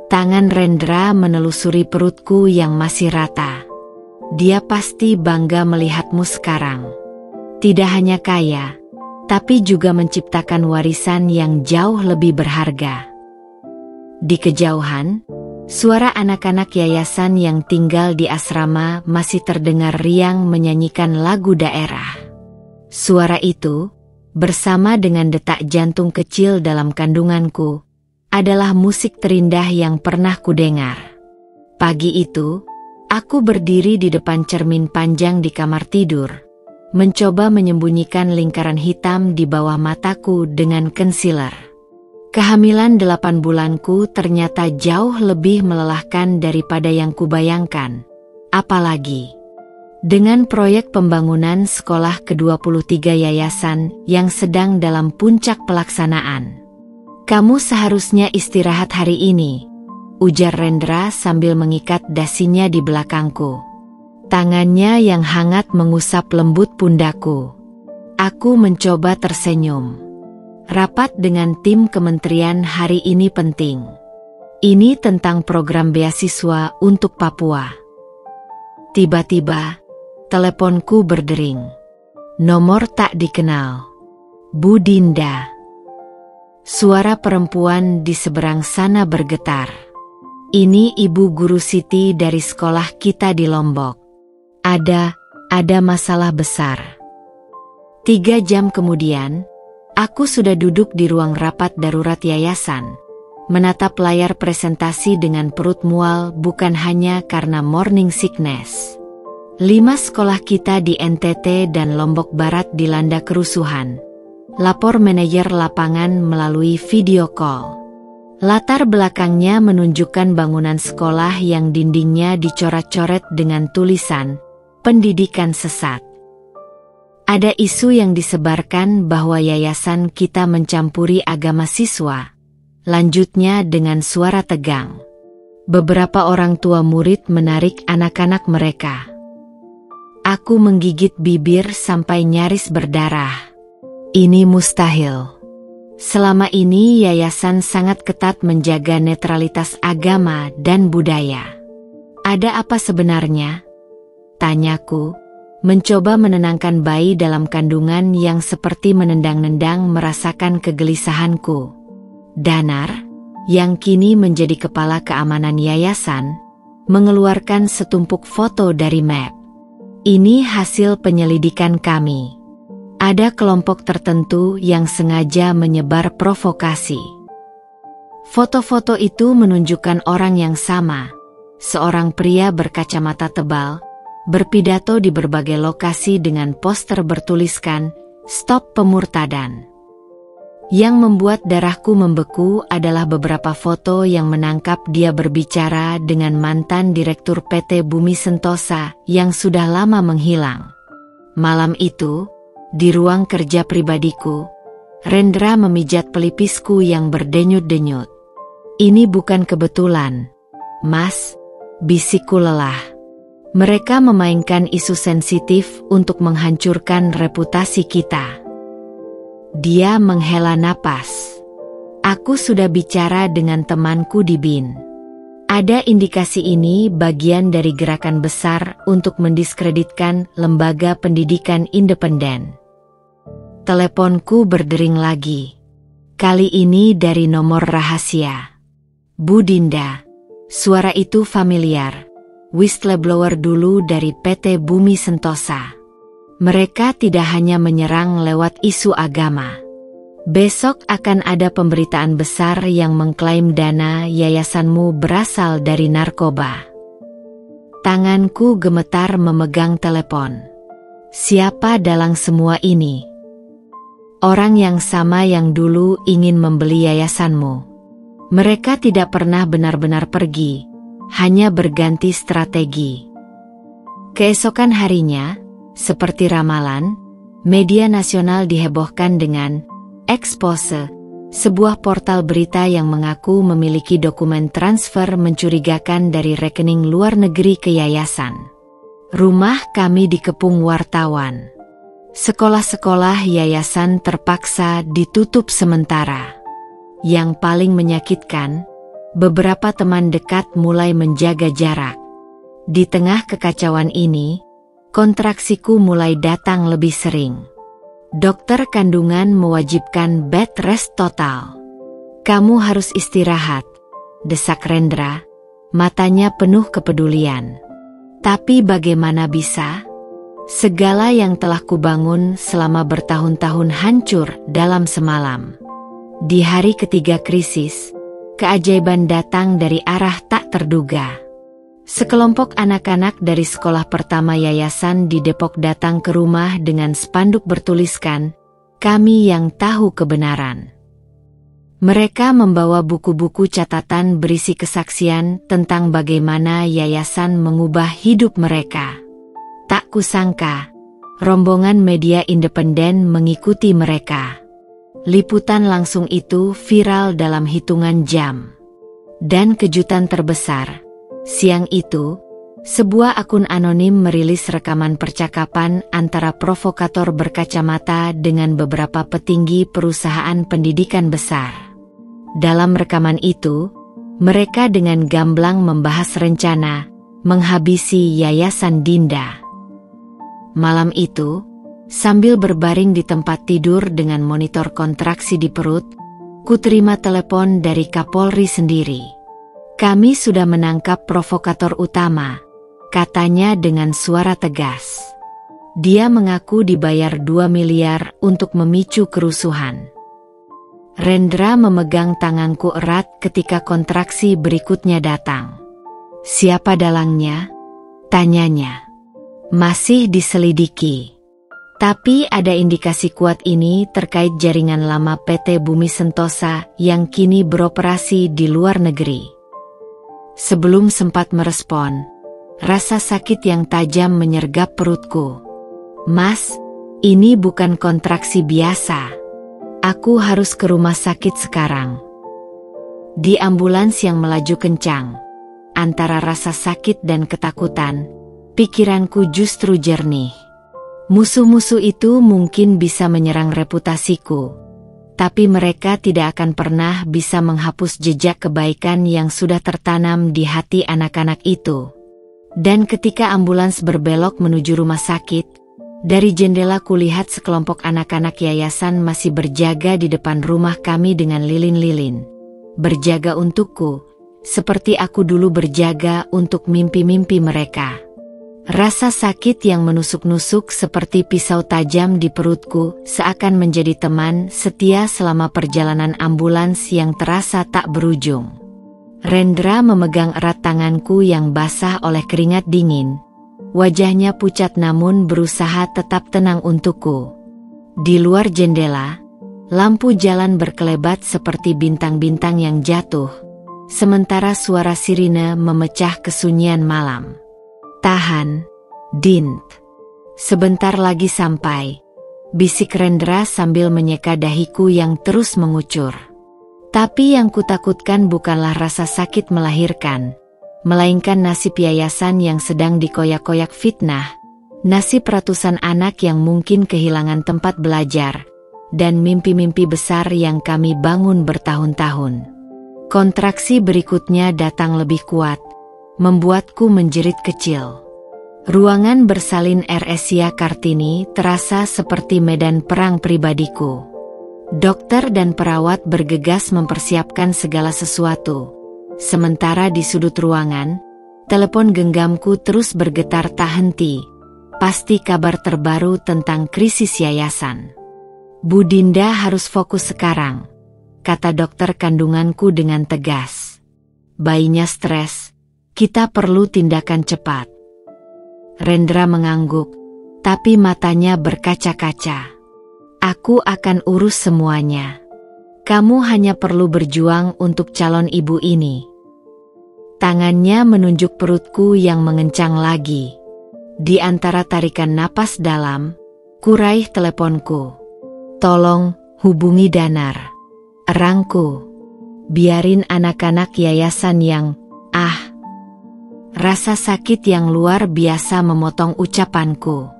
Tangan Rendra menelusuri perutku yang masih rata. "Dia pasti bangga melihatmu sekarang. Tidak hanya kaya, tapi juga menciptakan warisan yang jauh lebih berharga." Di kejauhan, suara anak-anak yayasan yang tinggal di asrama masih terdengar riang menyanyikan lagu daerah. Suara itu, bersama dengan detak jantung kecil dalam kandunganku, adalah musik terindah yang pernah kudengar. Pagi itu, aku berdiri di depan cermin panjang di kamar tidur, mencoba menyembunyikan lingkaran hitam di bawah mataku dengan concealer. Kehamilan 8 bulanku ternyata jauh lebih melelahkan daripada yang kubayangkan. Apalagi, Dengan proyek pembangunan sekolah ke-23 yayasan yang sedang dalam puncak pelaksanaan. Kamu seharusnya istirahat hari ini, ujar Rendra sambil mengikat dasinya di belakangku. Tangannya yang hangat mengusap lembut pundaku. Aku mencoba tersenyum. Rapat dengan tim kementerian hari ini penting. Ini tentang program beasiswa untuk Papua. Tiba-tiba, teleponku berdering. Nomor tak dikenal. Bu Dinda. Suara perempuan di seberang sana bergetar. Ini Ibu Guru Siti dari sekolah kita di Lombok. Ada masalah besar. 3 jam kemudian, aku sudah duduk di ruang rapat darurat yayasan, menatap layar presentasi dengan perut mual bukan hanya karena morning sickness. 5 sekolah kita di NTT dan Lombok Barat dilanda kerusuhan. Lapor manajer lapangan melalui video call. Latar belakangnya menunjukkan bangunan sekolah yang dindingnya dicoret-coret dengan tulisan, "Pendidikan sesat." Ada isu yang disebarkan bahwa yayasan kita mencampuri agama siswa. Lanjutnya dengan suara tegang. Beberapa orang tua murid menarik anak-anak mereka. Aku menggigit bibir sampai nyaris berdarah. Ini mustahil. Selama ini yayasan sangat ketat menjaga netralitas agama dan budaya. Ada apa sebenarnya? Tanyaku, mencoba menenangkan bayi dalam kandungan yang seperti menendang-nendang merasakan kegelisahanku. Danar, yang kini menjadi kepala keamanan yayasan, mengeluarkan setumpuk foto dari map. Ini hasil penyelidikan kami. Ada kelompok tertentu yang sengaja menyebar provokasi. Foto-foto itu menunjukkan orang yang sama, seorang pria berkacamata tebal, berpidato di berbagai lokasi dengan poster bertuliskan, "Stop Pemurtadan." Yang membuat darahku membeku adalah beberapa foto yang menangkap dia berbicara dengan mantan Direktur PT Bumi Sentosa yang sudah lama menghilang. Malam itu, di ruang kerja pribadiku, Rendra memijat pelipisku yang berdenyut-denyut. "Ini bukan kebetulan, Mas," bisikku lelah. "Mereka memainkan isu sensitif untuk menghancurkan reputasi kita." Dia menghela napas. "Aku sudah bicara dengan temanku di BIN. Ada indikasi ini bagian dari gerakan besar untuk mendiskreditkan lembaga pendidikan independen." Teleponku berdering lagi. Kali ini dari nomor rahasia. "Bu Dinda." Suara itu familiar. Whistleblower dulu dari PT Bumi Sentosa. Mereka tidak hanya menyerang lewat isu agama. Besok akan ada pemberitaan besar yang mengklaim dana yayasanmu berasal dari narkoba. Tanganku gemetar memegang telepon. Siapa dalang semua ini? Orang yang sama yang dulu ingin membeli yayasanmu. Mereka tidak pernah benar-benar pergi, hanya berganti strategi. Keesokan harinya, seperti ramalan, media nasional dihebohkan dengan Expose, sebuah portal berita yang mengaku memiliki dokumen transfer mencurigakan dari rekening luar negeri ke yayasan. Rumah kami dikepung wartawan. Sekolah-sekolah yayasan terpaksa ditutup sementara. Yang paling menyakitkan, beberapa teman dekat mulai menjaga jarak. Di tengah kekacauan ini, kontraksiku mulai datang lebih sering. Dokter kandungan mewajibkan bed rest total. "Kamu harus istirahat," desak Rendra, matanya penuh kepedulian. "Tapi bagaimana bisa? Segala yang telah kubangun selama bertahun-tahun hancur dalam semalam." Di hari ketiga krisis, keajaiban datang dari arah tak terduga. Sekelompok anak-anak dari sekolah pertama yayasan di Depok datang ke rumah dengan spanduk bertuliskan, "Kami yang tahu kebenaran." Mereka membawa buku-buku catatan berisi kesaksian tentang bagaimana yayasan mengubah hidup mereka. Tak Tak kusangka, rombongan media independen mengikuti mereka. Liputan langsung itu viral dalam hitungan jam. Dan kejutan terbesar, siang itu, sebuah akun anonim merilis rekaman percakapan antara provokator berkacamata dengan beberapa petinggi perusahaan pendidikan besar. Dalam rekaman itu, mereka dengan gamblang membahas rencana menghabisi Yayasan Dinda. Malam itu, sambil berbaring di tempat tidur dengan monitor kontraksi di perut, kuterima telepon dari Kapolri sendiri. "Kami sudah menangkap provokator utama," katanya dengan suara tegas. Dia mengaku dibayar 2 miliar untuk memicu kerusuhan. Rendra memegang tanganku erat ketika kontraksi berikutnya datang. "Siapa dalangnya?" tanyanya. "Masih diselidiki. Tapi ada indikasi kuat ini terkait jaringan lama PT Bumi Sentosa yang kini beroperasi di luar negeri." Sebelum sempat merespon, rasa sakit yang tajam menyergap perutku. "Mas, ini bukan kontraksi biasa. Aku harus ke rumah sakit sekarang." Di ambulans yang melaju kencang, antara rasa sakit dan ketakutan, pikiranku justru jernih. Musuh-musuh itu mungkin bisa menyerang reputasiku, tapi mereka tidak akan pernah bisa menghapus jejak kebaikan yang sudah tertanam di hati anak-anak itu. Dan ketika ambulans berbelok menuju rumah sakit, dari jendela kulihat sekelompok anak-anak yayasan masih berjaga di depan rumah kami dengan lilin-lilin. Berjaga untukku, seperti aku dulu berjaga untuk mimpi-mimpi mereka. Rasa sakit yang menusuk-nusuk seperti pisau tajam di perutku seakan menjadi teman setia selama perjalanan ambulans yang terasa tak berujung. Rendra memegang erat tanganku yang basah oleh keringat dingin. Wajahnya pucat namun berusaha tetap tenang untukku. Di luar jendela, lampu jalan berkelebat seperti bintang-bintang yang jatuh, sementara suara sirine memecah kesunyian malam. "Tahan, Dint. Sebentar lagi sampai," bisik Rendra sambil menyeka dahiku yang terus mengucur. Tapi yang kutakutkan bukanlah rasa sakit melahirkan, melainkan nasib yayasan yang sedang dikoyak-koyak fitnah, nasib ratusan anak yang mungkin kehilangan tempat belajar, dan mimpi-mimpi besar yang kami bangun bertahun-tahun. Kontraksi berikutnya datang lebih kuat, membuatku menjerit kecil. Ruangan bersalin RSia Kartini terasa seperti medan perang pribadiku. Dokter dan perawat bergegas mempersiapkan segala sesuatu. Sementara di sudut ruangan, telepon genggamku terus bergetar tak henti. Pasti kabar terbaru tentang krisis yayasan. "Bu Dinda harus fokus sekarang," kata dokter kandunganku dengan tegas. "Bayinya stres. Kita perlu tindakan cepat." Rendra mengangguk, tapi matanya berkaca-kaca. "Aku akan urus semuanya. Kamu hanya perlu berjuang untuk calon ibu ini." Tangannya menunjuk perutku yang mengencang lagi. Di antara tarikan napas dalam, kuraih teleponku. "Tolong, hubungi Danar," erangku. "Biarin anak-anak yayasan yang, Rasa sakit yang luar biasa memotong ucapanku.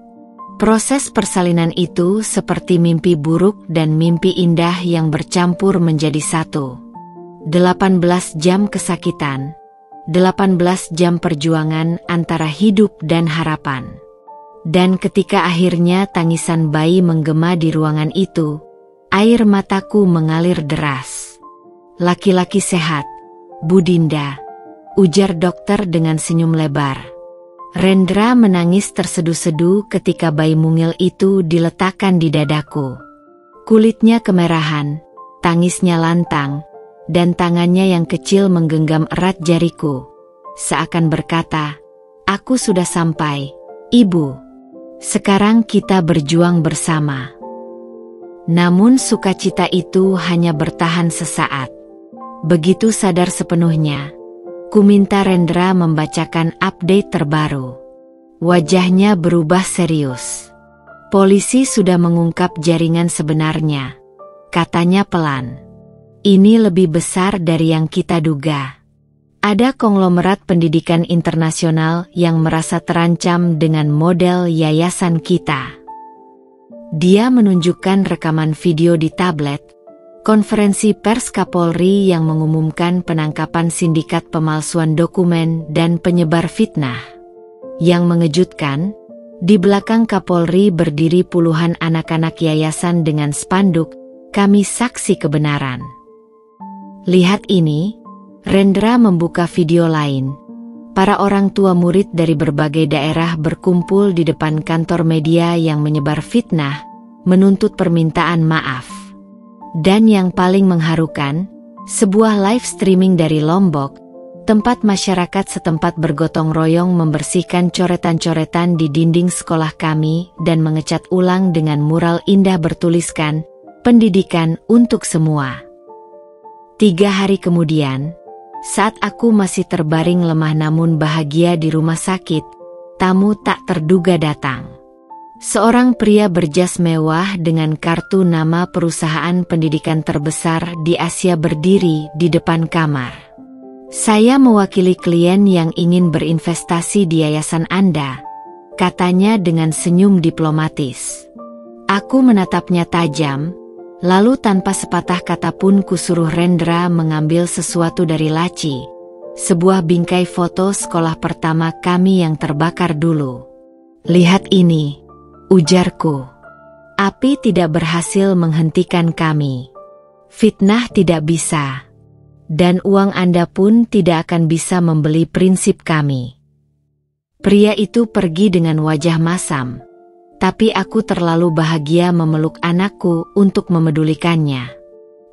Proses persalinan itu seperti mimpi buruk dan mimpi indah yang bercampur menjadi satu. 18 jam kesakitan, 18 jam perjuangan antara hidup dan harapan. Dan ketika akhirnya tangisan bayi menggema di ruangan itu, air mataku mengalir deras. "Laki-laki sehat, Bu Dinda," ujar dokter dengan senyum lebar. Rendra menangis terseduh-seduh ketika bayi mungil itu diletakkan di dadaku. Kulitnya kemerahan, tangisnya lantang, dan tangannya yang kecil menggenggam erat jariku. Seakan berkata, "Aku sudah sampai, Ibu. Sekarang kita berjuang bersama." Namun sukacita itu hanya bertahan sesaat. Begitu sadar sepenuhnya, ku minta Rendra membacakan update terbaru. Wajahnya berubah serius. Polisi sudah mengungkap jaringan sebenarnya, katanya pelan. Ini lebih besar dari yang kita duga. Ada konglomerat pendidikan internasional yang merasa terancam dengan model yayasan kita. Dia menunjukkan rekaman video di tablet, konferensi pers Kapolri yang mengumumkan penangkapan sindikat pemalsuan dokumen dan penyebar fitnah. Yang mengejutkan, di belakang Kapolri berdiri puluhan anak-anak yayasan dengan spanduk, "Kami saksi kebenaran." Lihat ini, Rendra membuka video lain. Para orang tua murid dari berbagai daerah berkumpul di depan kantor media yang menyebar fitnah, menuntut permintaan maaf. Dan yang paling mengharukan, sebuah live streaming dari Lombok, tempat masyarakat setempat bergotong royong membersihkan coretan-coretan di dinding sekolah kami dan mengecat ulang dengan mural indah bertuliskan, "Pendidikan untuk semua." 3 hari kemudian, saat aku masih terbaring lemah namun bahagia di rumah sakit, tamu tak terduga datang. Seorang pria berjas mewah dengan kartu nama perusahaan pendidikan terbesar di Asia berdiri di depan kamar. "Saya mewakili klien yang ingin berinvestasi di yayasan Anda," katanya dengan senyum diplomatis. Aku menatapnya tajam, lalu tanpa sepatah kata pun kusuruh Rendra mengambil sesuatu dari laci, sebuah bingkai foto sekolah pertama kami yang terbakar dulu. "Lihat ini," ujarku. "Api tidak berhasil menghentikan kami. Fitnah tidak bisa. Dan uang Anda pun tidak akan bisa membeli prinsip kami." Pria itu pergi dengan wajah masam, tapi aku terlalu bahagia memeluk anakku untuk memedulikannya.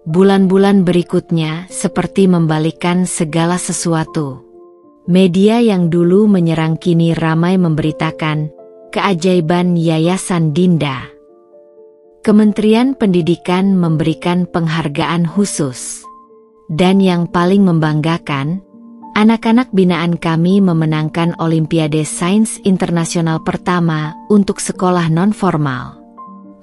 Bulan-bulan berikutnya seperti membalikkan segala sesuatu. Media yang dulu menyerang kini ramai memberitakan keajaiban Yayasan Dinda. Kementerian Pendidikan memberikan penghargaan khusus. Dan yang paling membanggakan, anak-anak binaan kami memenangkan Olimpiade Sains Internasional pertama untuk sekolah non-formal.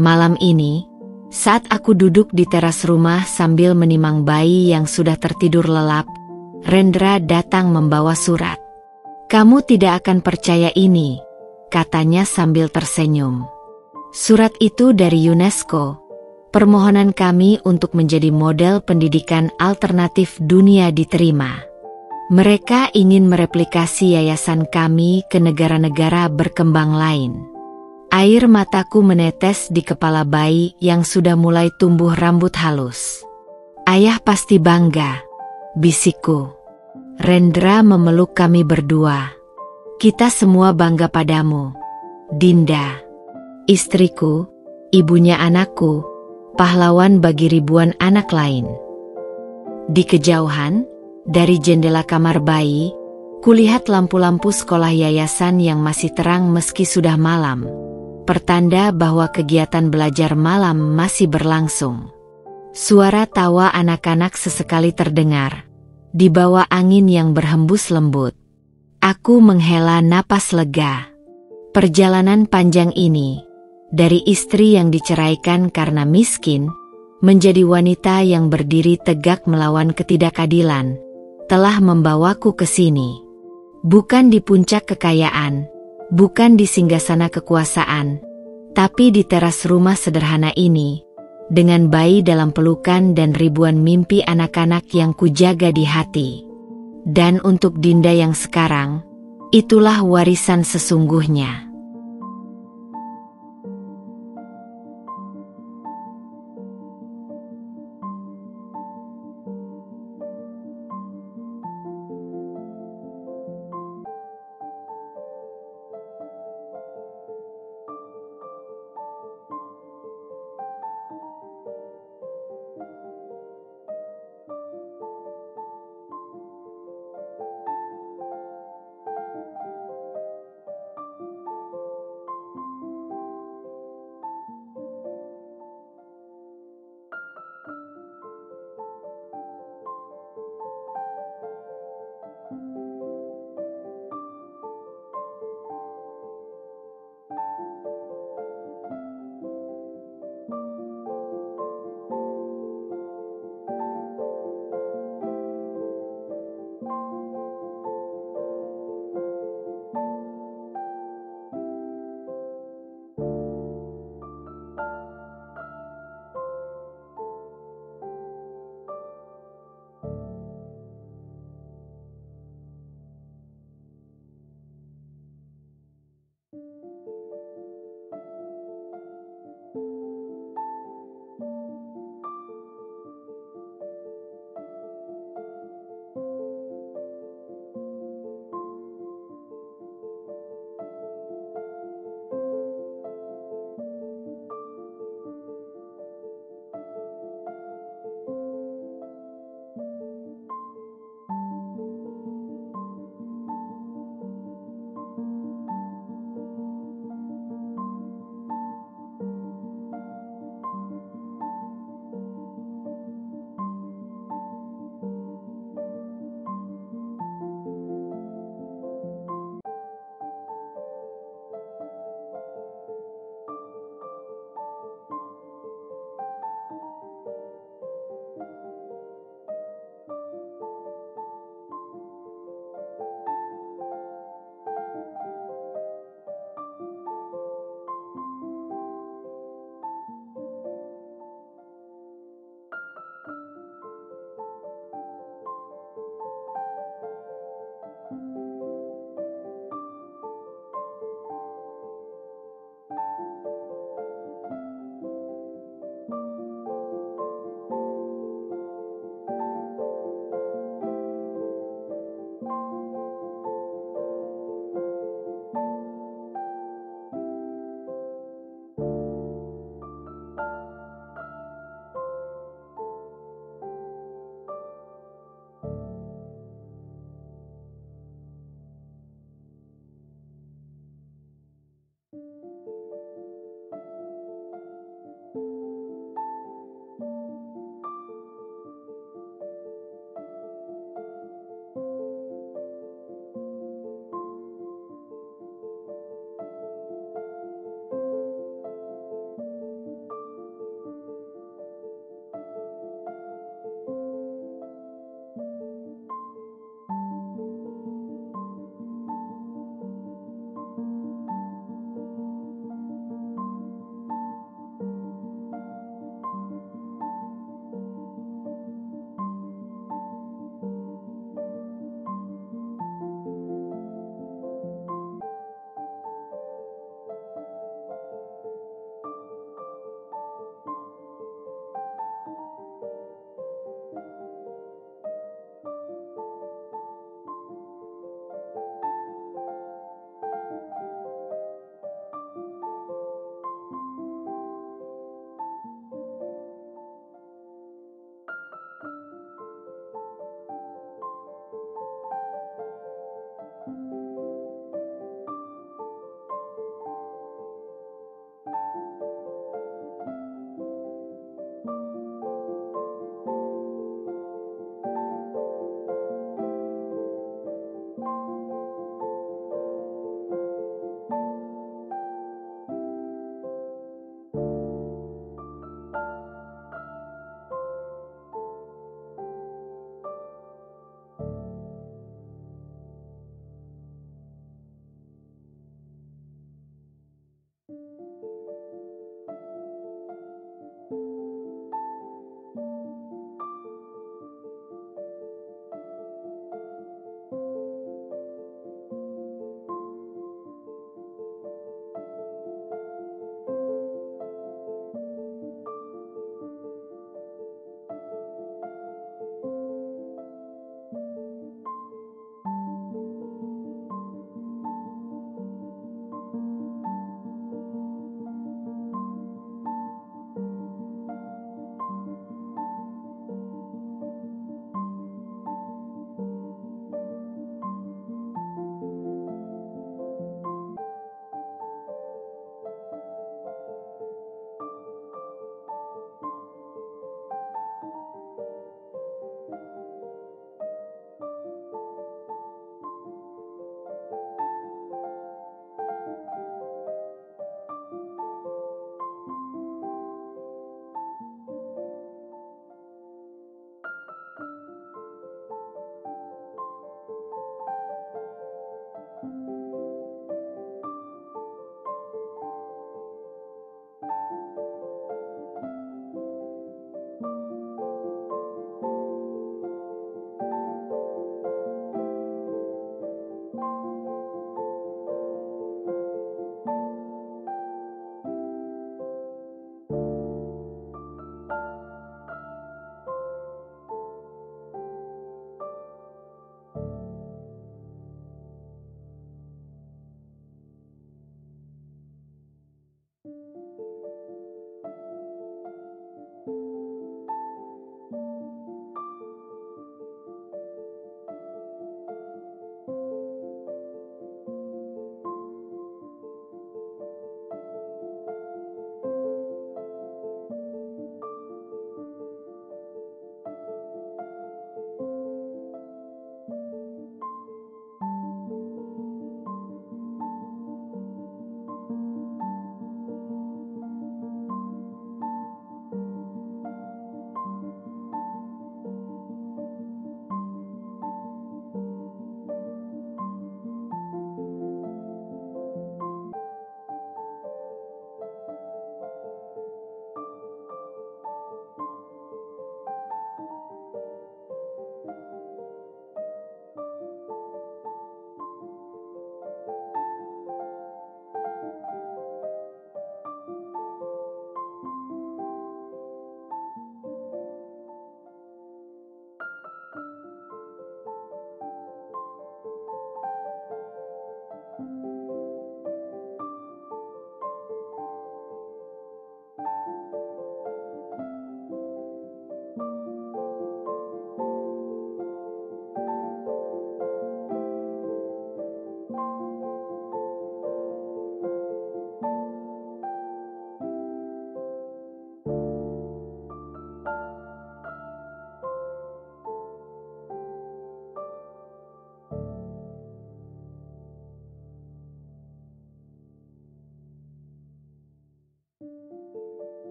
Malam ini, saat aku duduk di teras rumah sambil menimang bayi yang sudah tertidur lelap, Rendra datang membawa surat. "Kamu tidak akan percaya ini," katanya sambil tersenyum. Surat itu dari UNESCO. Permohonan kami untuk menjadi model pendidikan alternatif dunia diterima. Mereka ingin mereplikasi yayasan kami ke negara-negara berkembang lain. Air mataku menetes di kepala bayi yang sudah mulai tumbuh rambut halus. "Ayah pasti bangga," bisikku. Rendra memeluk kami berdua. "Kita semua bangga padamu, Dinda. Istriku, ibunya anakku, pahlawan bagi ribuan anak lain." Di kejauhan, dari jendela kamar bayi, kulihat lampu-lampu sekolah yayasan yang masih terang meski sudah malam. Pertanda bahwa kegiatan belajar malam masih berlangsung. Suara tawa anak-anak sesekali terdengar, di bawah angin yang berhembus lembut. Aku menghela napas lega. Perjalanan panjang ini, dari istri yang diceraikan karena miskin, menjadi wanita yang berdiri tegak melawan ketidakadilan, telah membawaku ke sini. Bukan di puncak kekayaan, bukan di singgasana kekuasaan, tapi di teras rumah sederhana ini, dengan bayi dalam pelukan dan ribuan mimpi anak-anak yang kujaga di hati. Dan untuk Dinda yang sekarang, itulah warisan sesungguhnya.